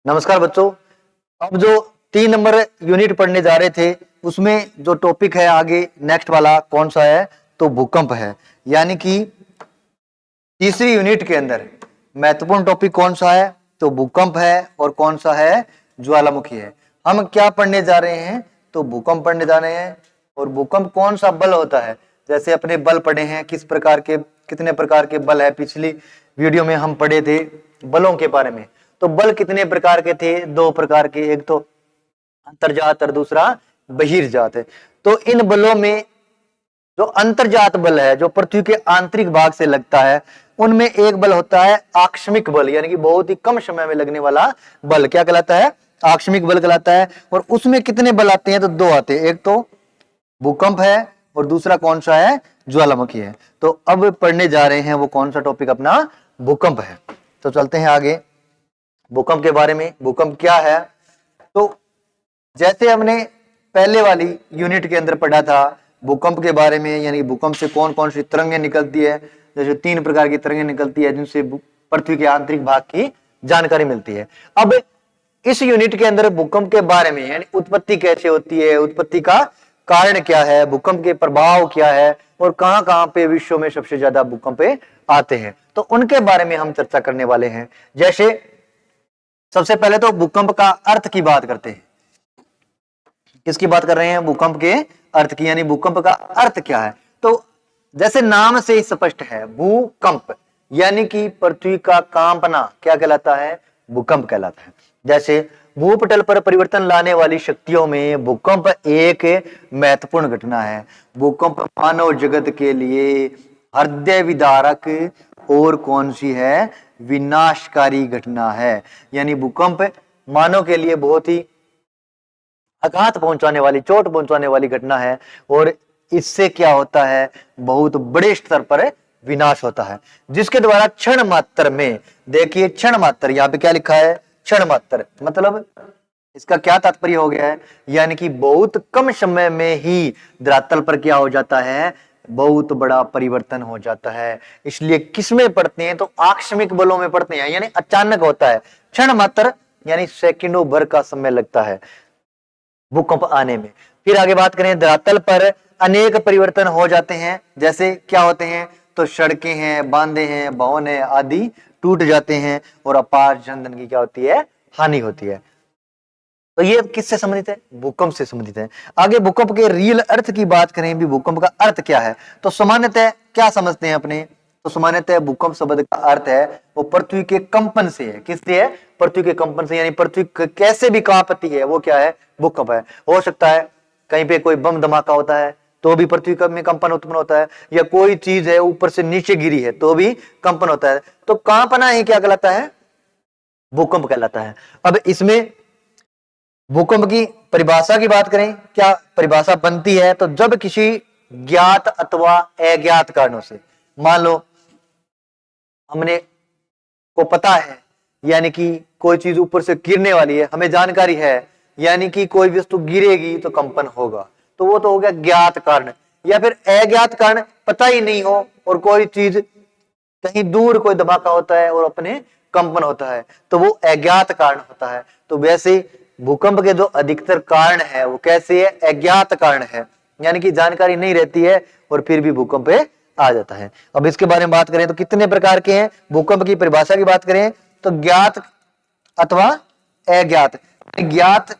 नमस्कार बच्चों। अब जो 3 नंबर यूनिट पढ़ने जा रहे थे उसमें जो टॉपिक है आगे नेक्स्ट वाला कौन सा है, तो भूकंप है। यानी कि तीसरी यूनिट के अंदर महत्वपूर्ण टॉपिक कौन सा है, तो भूकंप है। और कौन सा है, ज्वालामुखी है। हम क्या पढ़ने जा रहे हैं, तो भूकंप पढ़ने जा रहे हैं। और भूकंप कौन सा बल होता है, जैसे अपने बल पढ़े हैं, किस प्रकार के कितने प्रकार के बल है। पिछली वीडियो में हम पढ़े थे बलों के बारे में। तो बल कितने प्रकार के थे, 2 प्रकार के, एक तो अंतर्जात और दूसरा बहिर्जात है। तो इन बलों में जो अंतर्जात बल है, जो पृथ्वी के आंतरिक भाग से लगता है, उनमें एक बल होता है आकस्मिक बल, यानी कि बहुत ही कम समय में लगने वाला बल। क्या कहलाता है, आकस्मिक बल कहलाता है। और उसमें कितने बल आते हैं, तो 2 आते हैं, एक तो भूकंप है और दूसरा कौन सा है, ज्वालामुखी है। तो अब पढ़ने जा रहे हैं वो कौन सा टॉपिक, अपना भूकंप है। तो चलते हैं आगे भूकंप के बारे में। भूकंप क्या है, तो जैसे हमने पहले वाली यूनिट के अंदर पढ़ा था भूकंप के बारे में, यानी भूकंप से कौन कौन सी तरंगें निकलती है। जैसे 3 प्रकार की तरंगें निकलती है जिनसे पृथ्वी के आंतरिक भाग की जानकारी मिलती है। अब इस यूनिट के अंदर भूकंप के बारे में, यानी उत्पत्ति कैसे होती है, उत्पत्ति का कारण क्या है, भूकंप के प्रभाव क्या है, और कहां कहां पे विश्व में सबसे ज्यादा भूकंप आते हैं, तो उनके बारे में हम चर्चा करने वाले हैं। जैसे सबसे पहले तो भूकंप का अर्थ की बात करते हैं। किसकी बात कर रहे हैं, भूकंप के अर्थ की, यानी भूकंप का अर्थ क्या है। तो जैसे नाम से ही स्पष्ट है, भूकंप यानी कि पृथ्वी का कांपना क्या कहलाता है, भूकंप कहलाता है। जैसे भूपटल पर परिवर्तन लाने वाली शक्तियों में भूकंप एक महत्वपूर्ण घटना है। भूकंप मानव जगत के लिए हृदय विदारक और कौन सी है, विनाशकारी घटना है। यानी भूकंप मानव के लिए बहुत ही आघात पहुंचाने वाली, चोट पहुंचाने वाली घटना है। और इससे क्या होता है, बहुत बड़े स्तर पर विनाश होता है, जिसके द्वारा क्षण मात्र में, देखिए क्षण मात्र, यहाँ पे क्या लिखा है, क्षण मात्र, मतलब इसका क्या तात्पर्य हो गया है, यानी कि बहुत कम समय में ही धरातल पर क्या हो जाता है, बहुत बड़ा परिवर्तन हो जाता है। इसलिए किसमें पड़ते हैं, तो आकस्मिक बलों में पड़ते हैं, यानी अचानक होता है। क्षण मात्र यानी सेकंडों भर का समय लगता है भूकंप आने में। फिर आगे बात करें, धरातल पर अनेक परिवर्तन हो जाते हैं। जैसे क्या होते हैं, तो सड़कें हैं, बांधे हैं, भवन है आदि टूट जाते हैं और अपार जनधन की क्या होती है, हानि होती है। तो ये किससे संबंधित है, भूकंप से संबंधित है। आगे भूकंप के रियल अर्थ की बात करें भी, भूकंप का अर्थ क्या है, तो सामान्यतः क्या समझते हैं अपने, तो सामान्यतः भूकंप शब्द का अर्थ है वो पृथ्वी के कंपन से है। किससे है, पृथ्वी के कंपन से, यानी पृथ्वी कैसे भी कांपती है वो क्या है, भूकंप है। हो सकता है कहीं पे कोई बम धमाका होता है तो भी पृथ्वी में कंपन उत्पन्न होता है, या कोई चीज है ऊपर से नीचे गिरी है तो भी कंपन होता है। तो कांपना ही क्या कहलाता है, भूकंप कहलाता है। अब इसमें भूकंप की परिभाषा की बात करें, क्या परिभाषा बनती है, तो जब किसी ज्ञात अथवा अज्ञात कारणों से, मान लो हमने को पता है, यानी कि कोई चीज ऊपर से गिरने वाली है, हमें जानकारी है, यानी कि कोई वस्तु गिरेगी तो कंपन होगा, तो वो तो हो गया ज्ञात कारण। या फिर अज्ञात कारण, पता ही नहीं हो और कोई चीज कहीं दूर कोई धमाका होता है और अपने कंपन होता है, तो वो अज्ञात कारण होता है। तो वैसे भूकंप के जो अधिकतर कारण है वो कैसे है, अज्ञात कारण है, यानी कि जानकारी नहीं रहती है और फिर भी भूकंप आ जाता है। अब इसके बारे में बात करें तो कितने प्रकार के हैं, भूकंप की परिभाषा की बात करें तो ज्ञात अथवा अज्ञात, ज्ञात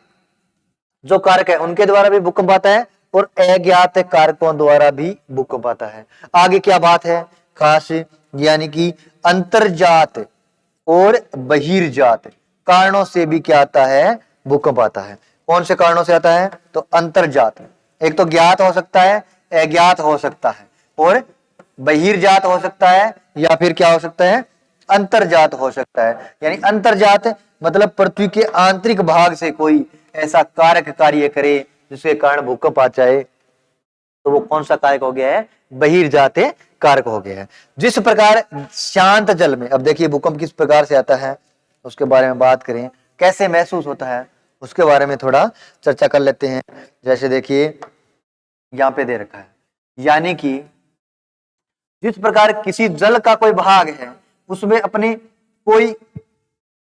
जो कारक है उनके द्वारा भी भूकंप आता है और अज्ञात कारकों द्वारा भी भूकंप आता है। आगे क्या बात है खास, यानी कि अंतर्जात और बहिर्जात कारणों से भी क्या आता है, भूकंप आता है। कौन से कारणों से आता है, तो अंतर्जात, एक तो ज्ञात हो सकता है, अज्ञात हो सकता है, और बहिर्जात हो सकता है, या फिर क्या हो सकता है, अंतर्जात हो सकता है। यानी अंतर्जात मतलब पृथ्वी के आंतरिक भाग से कोई ऐसा कारक कार्य करे जिसके कारण भूकंप आ जाए, तो वो कौन सा कारक हो गया है, बहिर्जात कारक हो गया है। जिस प्रकार शांत जल में, अब देखिए भूकंप किस प्रकार से आता है उसके बारे में बात करें, कैसे महसूस होता है उसके बारे में थोड़ा चर्चा कर लेते हैं। जैसे देखिए यहां पे दे रखा है, यानी कि जिस प्रकार किसी जल का कोई भाग है उसमें अपने कोई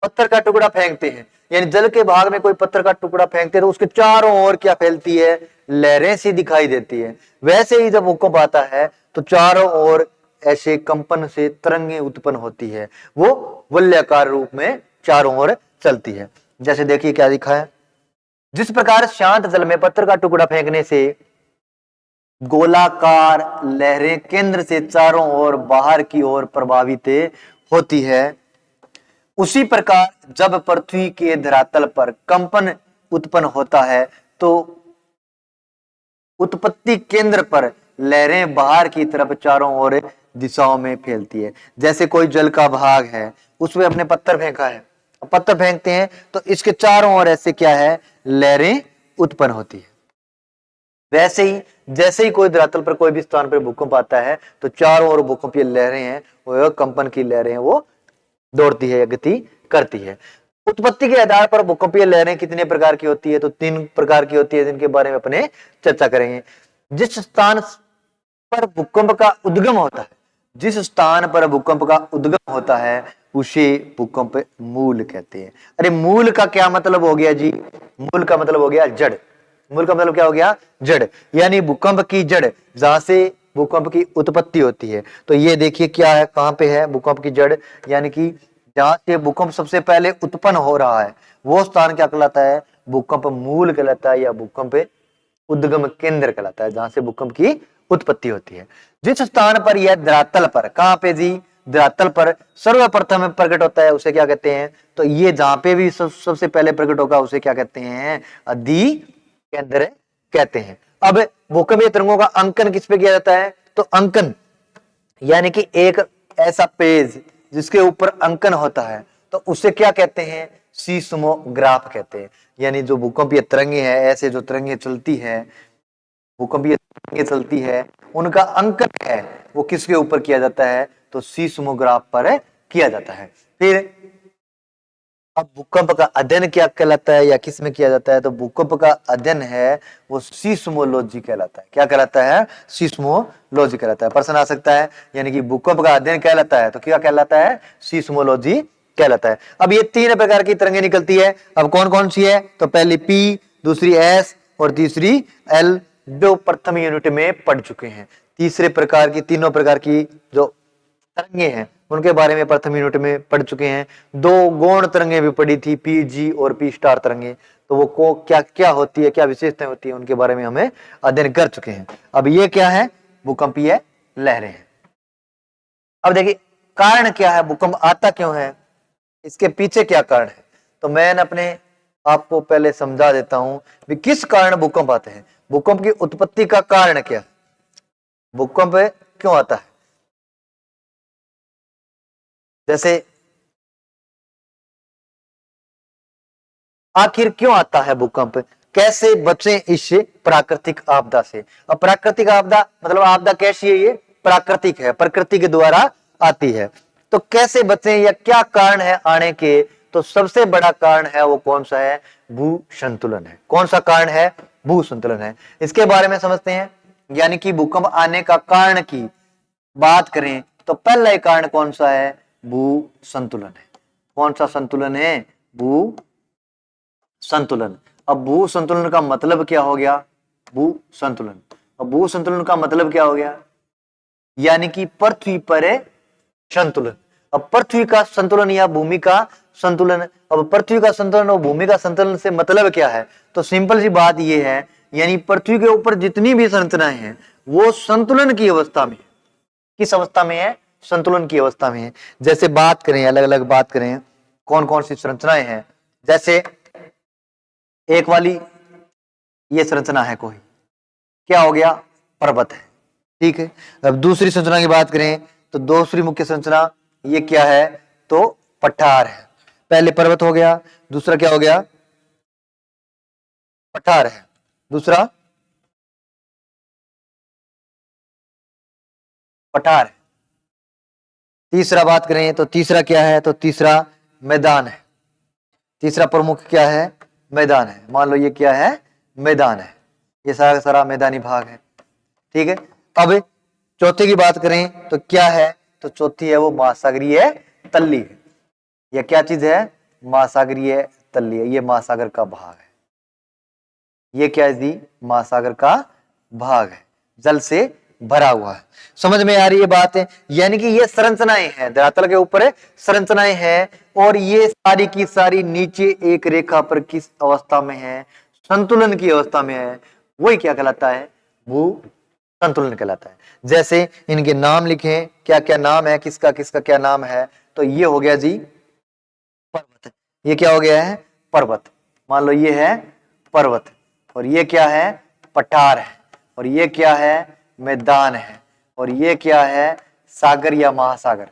पत्थर का टुकड़ा फेंकते हैं, यानी जल के भाग में कोई पत्थर का टुकड़ा फेंकते हैं तो उसके चारों ओर क्या फैलती है, लहरें सी दिखाई देती है। वैसे ही जब भूकंप आता है तो चारों ओर ऐसे कंपन से तरंगे उत्पन्न होती है, वो वलयाकार रूप में चारों ओर चलती है। जैसे देखिए क्या लिखा है, जिस प्रकार शांत जल में पत्थर का टुकड़ा फेंकने से गोलाकार लहरें केंद्र से चारों ओर बाहर की ओर प्रभावित होती है, उसी प्रकार जब पृथ्वी के धरातल पर कंपन उत्पन्न होता है तो उत्पत्ति केंद्र पर लहरें बाहर की तरफ चारों ओर दिशाओं में फैलती है। जैसे कोई जल का भाग है, उसमें अपने पत्थर फेंका है, पत्थर फेंकते हैं तो इसके चारों ओर ऐसे क्या है, लहरें उत्पन्न होती है। वैसे ही जैसे ही कोई धरातल पर कोई भी स्थान पर भूकंप आता है तो चारों ओर भूकंपीय लहरें हैं, वो कंपन की लहरें हैं, वो दौड़ती है, गति करती है। उत्पत्ति के आधार पर भूकंपीय लहरें कितने प्रकार की होती है, तो 3 प्रकार की होती है, जिनके बारे में अपने चर्चा करेंगे। जिस स्थान पर भूकंप का उद्गम होता है, जिस स्थान पर भूकंप का उद्गम होता है उसे भूकंप मूल कहते हैं। अरे मूल का क्या मतलब हो गया जी, मूल का मतलब हो गया जड़। मूल का मतलब क्या हो गया, जड़, यानी भूकंप की जड़, जहां से भूकंप की उत्पत्ति होती है। तो ये देखिए क्या है, कहां पे है भूकंप की जड़, यानी कि जहां से भूकंप सबसे पहले उत्पन्न हो रहा है वो स्थान क्या कहलाता है, भूकंप मूल कहलाता है, या भूकंप उद्गम केंद्र कहलाता है, जहां से भूकंप की उत्पत्ति होती है। जिस स्थान पर यह धरातल पर, कहां पे जी, धरातल पर सर्वप्रथम प्रकट होता है उसे क्या कहते हैं, तो ये जहां पे भी सबसे पहले प्रकट होगा उसे क्या कहते हैं, अधि केंद्र कहते हैं। अब भूकंपीय तरंगों का अंकन किस पे किया जाता है, तो अंकन यानी कि एक ऐसा पेज जिसके ऊपर अंकन होता है तो उसे क्या कहते हैं, सीस्मोग्राफ कहते हैं। यानी जो भूकंपीय तरंगे हैं, ऐसे जो तरंगे चलती है, भूकंपीय तरंगे चलती है, उनका अंकन है वो किसके ऊपर किया जाता है, तो सीस्मोग्राफ पर किया जाता है। फिर अब भूकंप का अध्ययन क्या कहलाता है या किस में किया जाता है, तो भूकंप का अध्ययन है वो सीस्मोलॉजी कहलाता है। क्या कहलाता है, सीस्मोलॉजी कहलाता है। प्रश्न आ सकता है, यानी कि भूकंप का अध्ययन कहलाता है तो क्या कहलाता है, सीस्मोलॉजी कहलाता है। अब ये 3 प्रकार की तरंगे निकलती है। अब कौन कौन सी है, तो पहली पी, दूसरी एस और तीसरी एल, जो प्रथम यूनिट में पढ़ चुके हैं। तीसरे प्रकार की, तीनों प्रकार की जो तरंगे हैं उनके बारे में प्रथम यूनिट में पढ़ चुके हैं। 2 गौण तरंगे भी पढ़ी थी, पी जी और पी स्टार तरंगे, तो वो को क्या क्या होती है, क्या विशेषताएं होती है, उनके बारे में हमें अध्ययन कर चुके हैं। अब ये क्या है, भूकंपीय लहरें हैं। अब देखिए कारण क्या है, भूकंप आता क्यों है, इसके पीछे क्या कारण है, तो मैं अपने आपको पहले समझा देता हूं कि किस कारण भूकंप आते हैं। भूकंप की उत्पत्ति का कारण क्या, भूकंप क्यों आता है, जैसे आखिर क्यों आता है भूकंप, कैसे बचें इस प्राकृतिक आपदा से। अब प्राकृतिक आपदा मतलब आपदा कैसी है, ये प्राकृतिक है, प्रकृति के द्वारा आती है, तो कैसे बचें या क्या कारण है आने के, तो सबसे बड़ा कारण है वो कौन सा है, भू संतुलन है। कौन सा कारण है, भू संतुलन है। इसके बारे में समझते हैं, यानी कि भूकंप आने का कारण की बात करें तो पहला कारण कौन सा है, भू संतुलन है। कौन सा संतुलन है, भू संतुलन। अब भू संतुलन का मतलब क्या हो गया, भू संतुलन, अब भू संतुलन का मतलब क्या हो गया, यानी कि पृथ्वी पर संतुलन। अब पृथ्वी का संतुलन या भूमि का संतुलन, अब पृथ्वी का संतुलन और भूमि का संतुलन से मतलब क्या है, तो सिंपल सी बात यह है, यानी पृथ्वी के ऊपर जितनी भी संरचनाएं हैं वो संतुलन की अवस्था में, किस अवस्था में है, संतुलन की अवस्था में है। जैसे बात करें, अलग अलग बात करें कौन कौन सी संरचनाएं हैं, जैसे एक वाली ये संरचना है, कोई क्या हो गया, पर्वत है, ठीक है। अब दूसरी संरचना की बात करें तो दूसरी मुख्य संरचना ये क्या है, तो पठार है। पहले पर्वत हो गया, दूसरा क्या हो गया, पठार है, दूसरा पठार है। तीसरा बात करें तो तीसरा क्या है, तो तीसरा मैदान है। तीसरा प्रमुख क्या है, मैदान है। मान लो ये क्या है, मैदान है, ये सारा सारा मैदानी भाग है, ठीक है। अब चौथे की बात करें तो क्या है, तो चौथी है वो महासागरीय तल्ली है। यह क्या चीज है, महासागरीय तलीय, ये महासागर का भाग है। ये क्या है जी? महासागर का भाग है, जल से भरा हुआ है। समझ में आ रही है बात है? यानी कि ये संरचनाएं हैं, धरातल के ऊपर संरचनाएं हैं, और ये सारी की सारी नीचे एक रेखा पर किस अवस्था में है? संतुलन की अवस्था में है। वही क्या कहलाता है? भू संतुलन कहलाता है। जैसे इनके नाम लिखे, क्या क्या नाम है, किसका किसका क्या नाम है। तो ये हो गया जी पर्वत। ये क्या हो गया है? पर्वत। मान लो ये है पर्वत, और ये क्या है? पठार है, और ये क्या है? मैदान है, और ये क्या है? सागर या महासागर।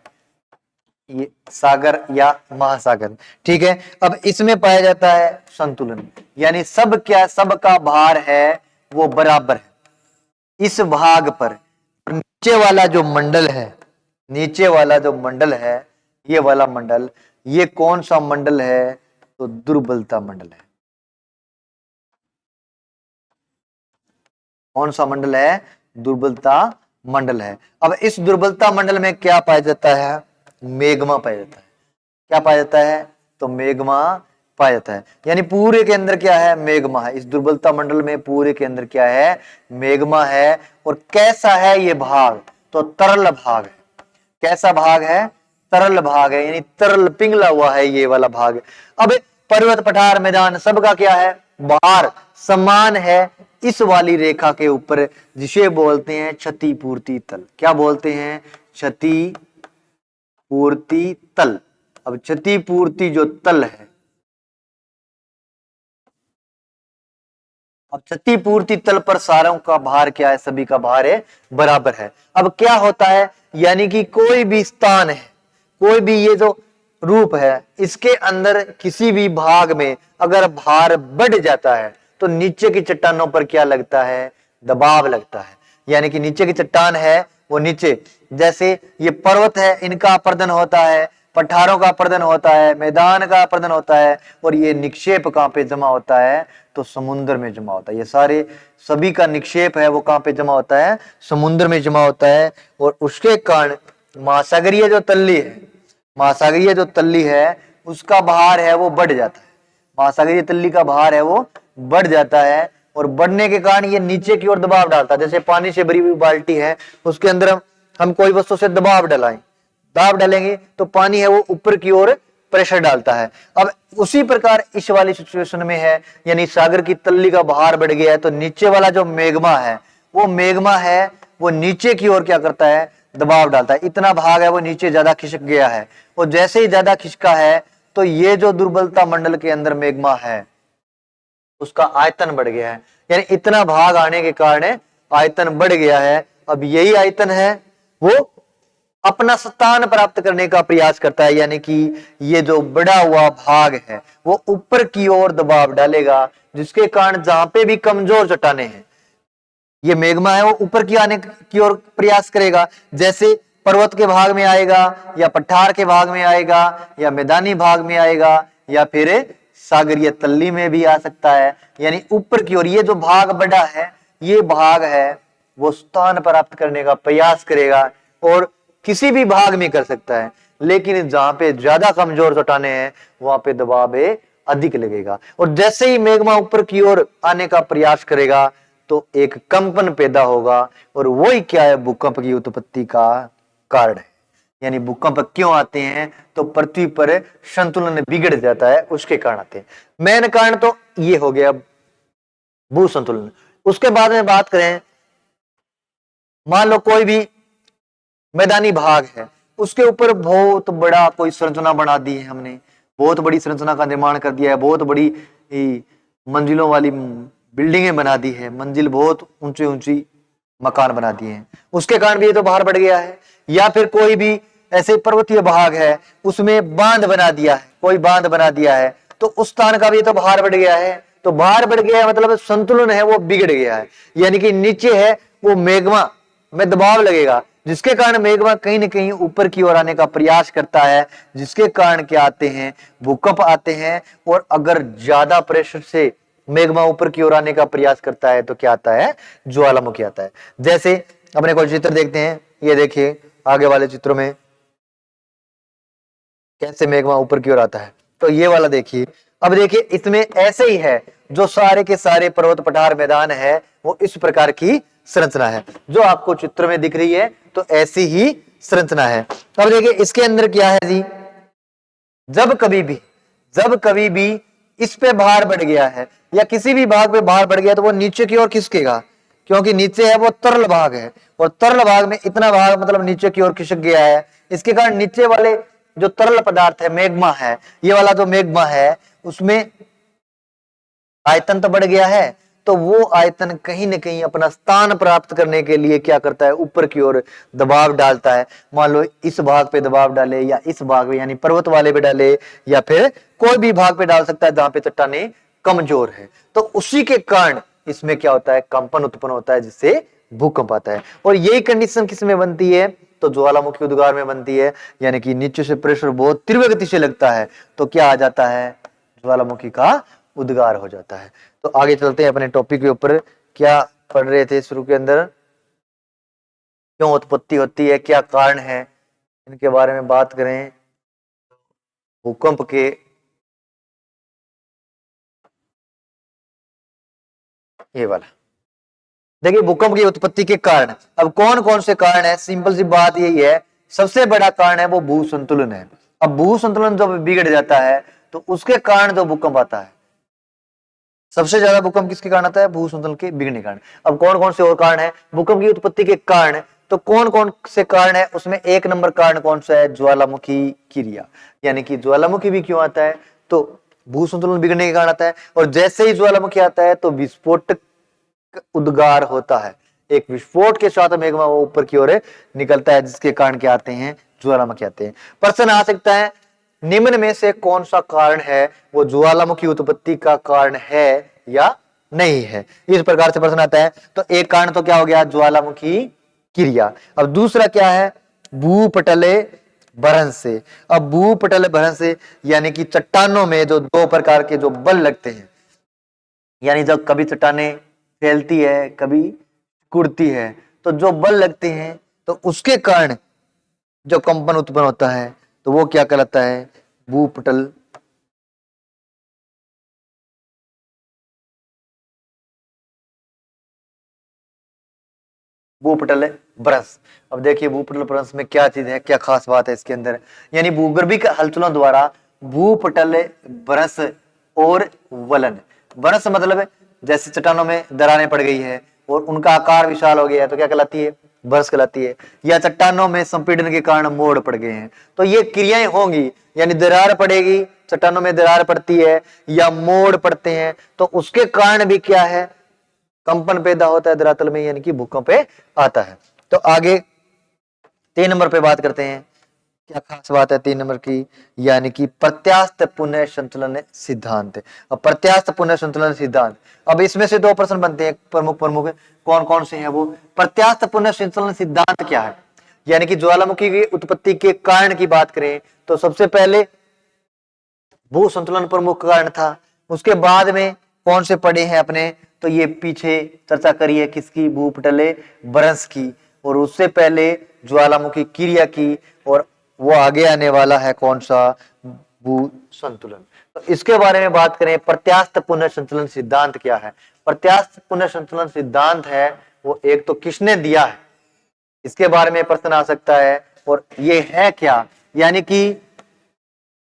ये सागर या महासागर, ठीक है। अब इसमें पाया जाता है संतुलन, यानी सब क्या, सबका भार है वो बराबर है इस भाग पर। नीचे वाला जो मंडल है, नीचे वाला जो मंडल है, ये वाला मंडल, ये कौन सा मंडल है? तो दुर्बलता मंडल है। कौन सा मंडल है? दुर्बलता मंडल है। अब इस दुर्बलता मंडल में क्या पाया जाता है? मेग्मा पाया जाता है। क्या पाया जाता है? तो मेग्मा पाया जाता है। यानी पूरे के अंदर क्या है? मेग्मा है। इस दुर्बलता मंडल में पूरे के अंदर क्या है? मेग्मा है। और कैसा है ये भाग? तो तरल भाग है। कैसा भाग है? तरल भाग है, यानी तरल पिघला हुआ है ये वाला भाग। अब पर्वत, पठार, मैदान सबका क्या है? भार समान है इस वाली रेखा के ऊपर, जिसे बोलते हैं क्षतिपूर्ति तल। क्या बोलते हैं? क्षतिपूर्ति तल। अब क्षतिपूर्ति जो तल है, अब क्षतिपूर्ति तल पर सारों का भार क्या है? सभी का भार है बराबर है। अब क्या होता है? यानी कि कोई भी स्थान है, कोई भी ये जो रूप है, इसके अंदर किसी भी भाग में अगर भार बढ़ जाता है तो नीचे की चट्टानों पर क्या लगता है? दबाव लगता है। यानी कि नीचे की चट्टान है वो नीचे, जैसे ये पर्वत है, इनका अपर्दन होता है, पठारों का अपर्दन होता है, मैदान का अपर्दन होता है, और ये निक्षेप कहां पे जमा होता है? तो समुद्र में जमा होता है। ये सारे सभी का निक्षेप है वो कहां पे जमा होता है? समुद्र में जमा होता है। और उसके कारण महासागरीय जो तल्ली है, महासागरीय जो तल्ली है उसका भार है वो बढ़ जाता है। महासागरीय तल्ली का भार है वो बढ़ जाता है, और बढ़ने के कारण ये नीचे की ओर दबाव डालता है। जैसे पानी से भरी हुई बाल्टी है, उसके अंदर हम कोई वस्तु से दबाव डालें, दाब डालेंगे तो पानी है वो ऊपर की ओर प्रेशर डालता है। अब उसी प्रकार इस वाली सिचुएशन में है, यानी सागर की तल्ली का भार बढ़ गया है, तो नीचे वाला जो मेग्मा है वो नीचे की ओर क्या करता है? दबाव डालता है। इतना भाग है वो नीचे ज्यादा खिसक गया है, और जैसे ही ज्यादा खिसका है तो ये जो दुर्बलता मंडल के अंदर मेग्मा है उसका आयतन बढ़ गया है। यानी इतना भाग आने के कारण आयतन बढ़ गया है। अब यही आयतन है वो अपना स्थान प्राप्त करने का प्रयास करता है, यानी कि ये जो बढ़ा हुआ भाग है वो ऊपर की ओर दबाव डालेगा, जिसके कारण जहां पे भी कमजोर चट्टाने हैं, ये मेग्मा है वो ऊपर की आने की ओर प्रयास करेगा। जैसे पर्वत के भाग में आएगा, या पठार के भाग में आएगा, या मैदानी भाग में आएगा, या फिर सागरीय तल्ली में भी आ सकता है। यानी ऊपर की ओर ये जो भाग बढ़ा है, ये भाग है वो स्थान प्राप्त करने का प्रयास करेगा, और किसी भी भाग में कर सकता है। लेकिन जहां पे ज्यादा कमजोर चट्टाने हैं वहां पे दबाव अधिक लगेगा। और जैसे ही मेग्मा ऊपर की ओर आने का प्रयास करेगा तो एक कंपन पैदा होगा, और वही क्या है? भूकंप की उत्पत्ति का कारण है। यानी भूकंप क्यों आते हैं? तो पृथ्वी पर संतुलन बिगड़ जाता है, उसके कारण आते हैं। मेन कारण तो ये हो गया भू संतुलन। उसके बाद में बात करें, मान लो कोई भी मैदानी भाग है, उसके ऊपर बहुत बड़ा कोई संरचना बना दी है हमने, बहुत बड़ी संरचना का निर्माण कर दिया है, बहुत बड़ी मंजिलों वाली बिल्डिंगें बना दी है, मंजिल बहुत ऊंची ऊंची मकान बना दिए हैं, उसके कारण भी ये तो बाहर बढ़ गया है। या फिर कोई भी ऐसे पर्वतीय भाग है, उसमें बांध बना दिया है, कोई बांध बना दिया है, तो उस स्थान का भी तो भार बढ़ गया है। तो भार बढ़ गया है मतलब संतुलन है वो बिगड़ गया है। यानी कि नीचे है वो मेग्मा में दबाव लगेगा, जिसके कारण मेग्मा कहीं न कहीं ऊपर की ओर आने का प्रयास करता है, जिसके कारण क्या आते हैं? भूकंप आते हैं। और अगर ज्यादा प्रेशर से मेग्मा ऊपर की ओर आने का प्रयास करता है तो क्या आता है? ज्वालामुखी आता है। जैसे अपने कोई चित्र देखते हैं, ये देखिए आगे वाले चित्रों में कैसे मेग्मा ऊपर की ओर आता है। तो ये वाला देखिए। अब देखिए इसमें ऐसे ही है, जो सारे के सारे पर्वत पठार मैदान है वो इस प्रकार की संरचना है जो आपको चित्र में दिख रही है, तो ऐसी ही संरचना है। अब देखिए इसके अंदर क्या है जी, जब कभी भी इस पे भार बढ़ गया है या किसी भी भाग पे भार बढ़ गया तो वो नीचे की ओर खिसकेगा, क्योंकि नीचे है वो तरल भाग है, और तरल भाग में इतना भाग मतलब नीचे की ओर खिसक गया है। इसके कारण नीचे वाले जो तरल पदार्थ है, मैग्मा है, ये वाला जो मैग्मा है उसमें आयतन तो बढ़ गया है, तो वो आयतन कहीं ना कहीं अपना स्थान प्राप्त करने के लिए क्या करता है, ऊपर की ओर दबाव डालता है। मान लो इस भाग पे दबाव डाले या इस भाग पे यानी पर्वत वाले पे डाले, या फिर कोई भी भाग पे डाल सकता है जहां पे चट्टाने कमजोर है, तो उसी के कारण इसमें क्या होता है, कंपन उत्पन्न होता है, जिससे भूकंप आता है। और यही कंडीशन किसमें बनती है, तो ज्वालामुखी उद्गार में बनती है, यानी कि नीचे से प्रेशर बहुत तीव्र गति से लगता है तो क्या आ जाता है, ज्वालामुखी का उद्गार हो जाता है। तो आगे चलते हैं अपने टॉपिक के ऊपर। क्या पढ़ रहे थे शुरू के अंदर, क्यों उत्पत्ति होती है, क्या कारण है, इनके बारे में बात करें। भूकंप के ये वाला देखिए, भूकंप की उत्पत्ति के कारण। अब कौन कौन से कारण है, सिंपल सी बात यही है, सबसे बड़ा कारण है वो भू संतुलन है। अब भू संतुलन जब बिगड़ जाता है तो उसके कारण जो भूकंप आता है, सबसे ज्यादा भूकंप किसके कारण आता है, भू संतुलन के बिगड़ने के कारण। अब कौन कौन से और कारण है भूकंप की उत्पत्ति के कारण, तो कौन कौन से कारण है, उसमें एक नंबर कारण कौन सा है, ज्वालामुखी क्रिया। यानी कि ज्वालामुखी भी क्यों आता है, तो भू संतुलन बिगड़ने के कारण आता है। और जैसे ही ज्वालामुखी आता है तो विस्फोटक उद्गार होता है, एक विस्फोट के साथ मेघमा वो ऊपर की ओर निकलता है, जिसके कारण क्या आते हैं, ज्वालामुखी आते हैं। प्रश्न आ सकता है निम्न में से कौन सा कारण है वो ज्वालामुखी उत्पत्ति का कारण है या नहीं है, इस प्रकार से प्रश्न आता है। तो एक कारण तो क्या हो गया, ज्वालामुखी क्रिया। अब दूसरा क्या है, भूपटले भ्रंश से। अब भूपटल भ्रंश से यानी कि चट्टानों में जो दो प्रकार के जो बल लगते हैं, यानी जब कभी चट्टाने फैलती है कभी कुड़ती है, तो जो बल लगते हैं तो उसके कारण जो कंपन उत्पन्न होता है तो वो क्या कहलाता है, भूपटल भूपटल भ्रंश। अब देखिए भूपटल भ्रंश में क्या चीज है, क्या खास बात है इसके अंदर, यानी भूगर्भिक हलचलों द्वारा भूपटल भ्रंश और वलन। भ्रंश मतलब जैसे चट्टानों में दरारें पड़ गई है और उनका आकार विशाल हो गया है तो क्या कहलाती है, भ्रंश कहलाती है। या चट्टानों में संपीड़न के कारण मोड़ पड़ गए हैं, तो ये क्रियाएं होंगी, यानी दरार पड़ेगी, चट्टानों में दरार पड़ती है या मोड़ पड़ते हैं, तो उसके कारण भी क्या है, कंपन पैदा होता है धरातल में, यानी कि भूकंप आता है। तो आगे 3 नंबर पे बात करते हैं, क्या खास बात है 3 नंबर की, यानी कि प्रत्यास्थ पुनः संतुलन सिद्धांत। अब प्रत्यास्थ पुनः संतुलन सिद्धांत, अब इसमें से 2 प्रश्न बनते हैं प्रमुख प्रमुख, कौन कौन से हैं वो। प्रत्यास्थ पुनः संतुलन सिद्धांत क्या है, यानी कि ज्वालामुखी की उत्पत्ति के कारण की बात करें तो सबसे पहले भू संतुलन प्रमुख कारण था, उसके बाद में कौन से पड़े हैं अपने, तो ये पीछे चर्चा करी है किसकी, भूपटले भ्रंश की, और उससे पहले ज्वालामुखी क्रिया की, और वो आगे आने वाला है कौन सा, भू संतुलन। तो इसके बारे में बात करें, प्रत्यास्थ पुनः संतुलन सिद्धांत क्या है। प्रत्यास्थ पुनः संतुलन सिद्धांत है वो एक तो किसने दिया है, इसके बारे में प्रश्न आ सकता है, और ये है क्या, यानी कि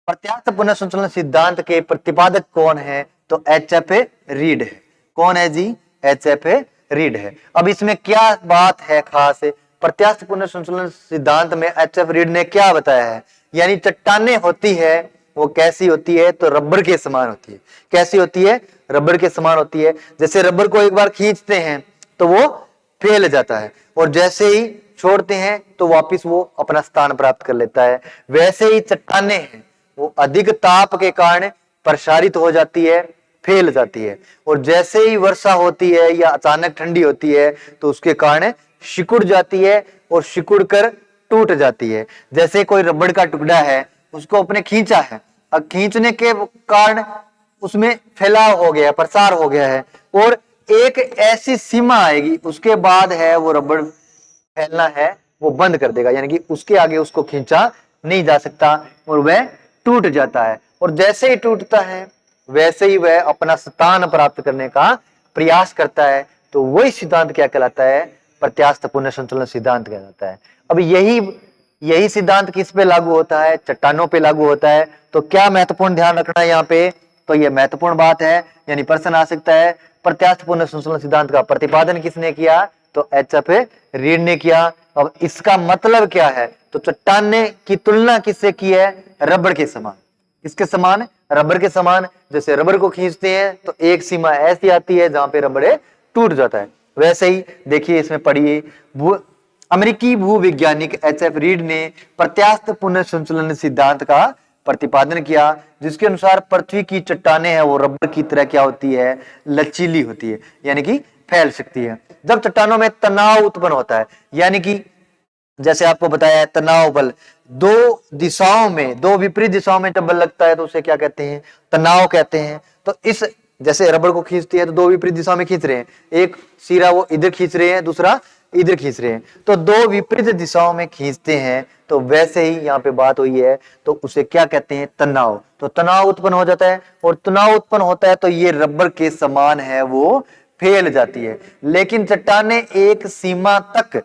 प्रत्यास्थ पुनः संतुलन सिद्धांत के प्रतिपादक कौन है, तो एच.एफ. रीड है। कौन है जी, एच.एफ. रीड है। अब इसमें क्या बात है खास है, प्रत्यास्थ पुनः संतुलन सिद्धांत में एच.एफ. रीड ने क्या बताया है, यानी चट्टाने होती है वो कैसी होती है, तो रबर के समान होती है। कैसी होती है, रबर के समान होती है। जैसे रबर को एक बार खींचते हैं तो वो फैल जाता है, और जैसे ही छोड़ते हैं तो वापिस वो अपना स्थान प्राप्त कर लेता है। वैसे ही चट्टाने हैं वो अधिक ताप के कारण प्रसारित हो जाती है, फैल जाती है, और जैसे ही वर्षा होती है या अचानक ठंडी होती है तो उसके कारण सिकुड़ जाती है और सिकुड़ कर टूट जाती है। जैसे कोई रबड़ का टुकड़ा है, उसको अपने खींचा है, अब खींचने के कारण उसमें फैलाव हो गया, प्रसार हो गया है, और एक ऐसी सीमा आएगी उसके बाद है वो रबड़ फैलना है वो बंद कर देगा, यानी कि उसके आगे उसको खींचा नहीं जा सकता और वह टूट जाता है, और जैसे ही टूटता है वैसे ही वह अपना स्थान प्राप्त करने का प्रयास करता है। तो वही सिद्धांत क्या कहलाता है? प्रत्यास्थ पुनः संतुलन सिद्धांत कहलाता है। अब यही सिद्धांत किस पे लागू होता है? चट्टानों पे लागू होता है। तो क्या महत्वपूर्ण ध्यान रखना है यहाँ पे? तो यह महत्वपूर्ण बात है, यानी प्रश्न आ सकता है प्रत्यास्थ पुनः संतुलन सिद्धांत का प्रतिपादन किसने किया? तो एच.एफ. रीड ने किया। अब इसका मतलब क्या है? तो चट्टान की तुलना किससे की है? रबड़ के समान। किसके समान? रबड़ के समान। जैसे रबड़ को खींचते हैं तो एक सीमा ऐसी आती है जहां पे रबड़ टूट जाता है, वैसे ही देखिए इसमें पढ़िए, अमेरिकी भूवैज्ञानिक एच.एफ. रीड ने प्रत्यास्थ पुनः संतुलन सिद्धांत का प्रतिपादन किया, जिसके अनुसार पृथ्वी की चट्टानें हैं वो रबड़ की तरह क्या होती है? लचीली होती है, यानी कि फैल सकती है। जब चट्टानों में तनाव उत्पन्न होता है, यानी कि जैसे आपको बताया है तनाव बल, दो दिशाओं में, दो विपरीत दिशाओं में जब बल लगता है तो उसे क्या कहते हैं? तनाव कहते हैं। तो इस जैसे रबड़ को खींचती है तो दो विपरीत दिशा में खींच रहे हैं, एक सिरा वो इधर खींच रहे हैं, दूसरा इधर खींच रहे हैं, तो दो विपरीत दिशाओं में खींचते हैं। तो वैसे ही यहाँ पे बात हुई है, तो उसे क्या कहते हैं? तनाव। तो तनाव उत्पन्न हो जाता है, और तनाव उत्पन्न होता है तो ये रबड़ के समान है, वो फैल जाती है। लेकिन चट्टानें एक सीमा तक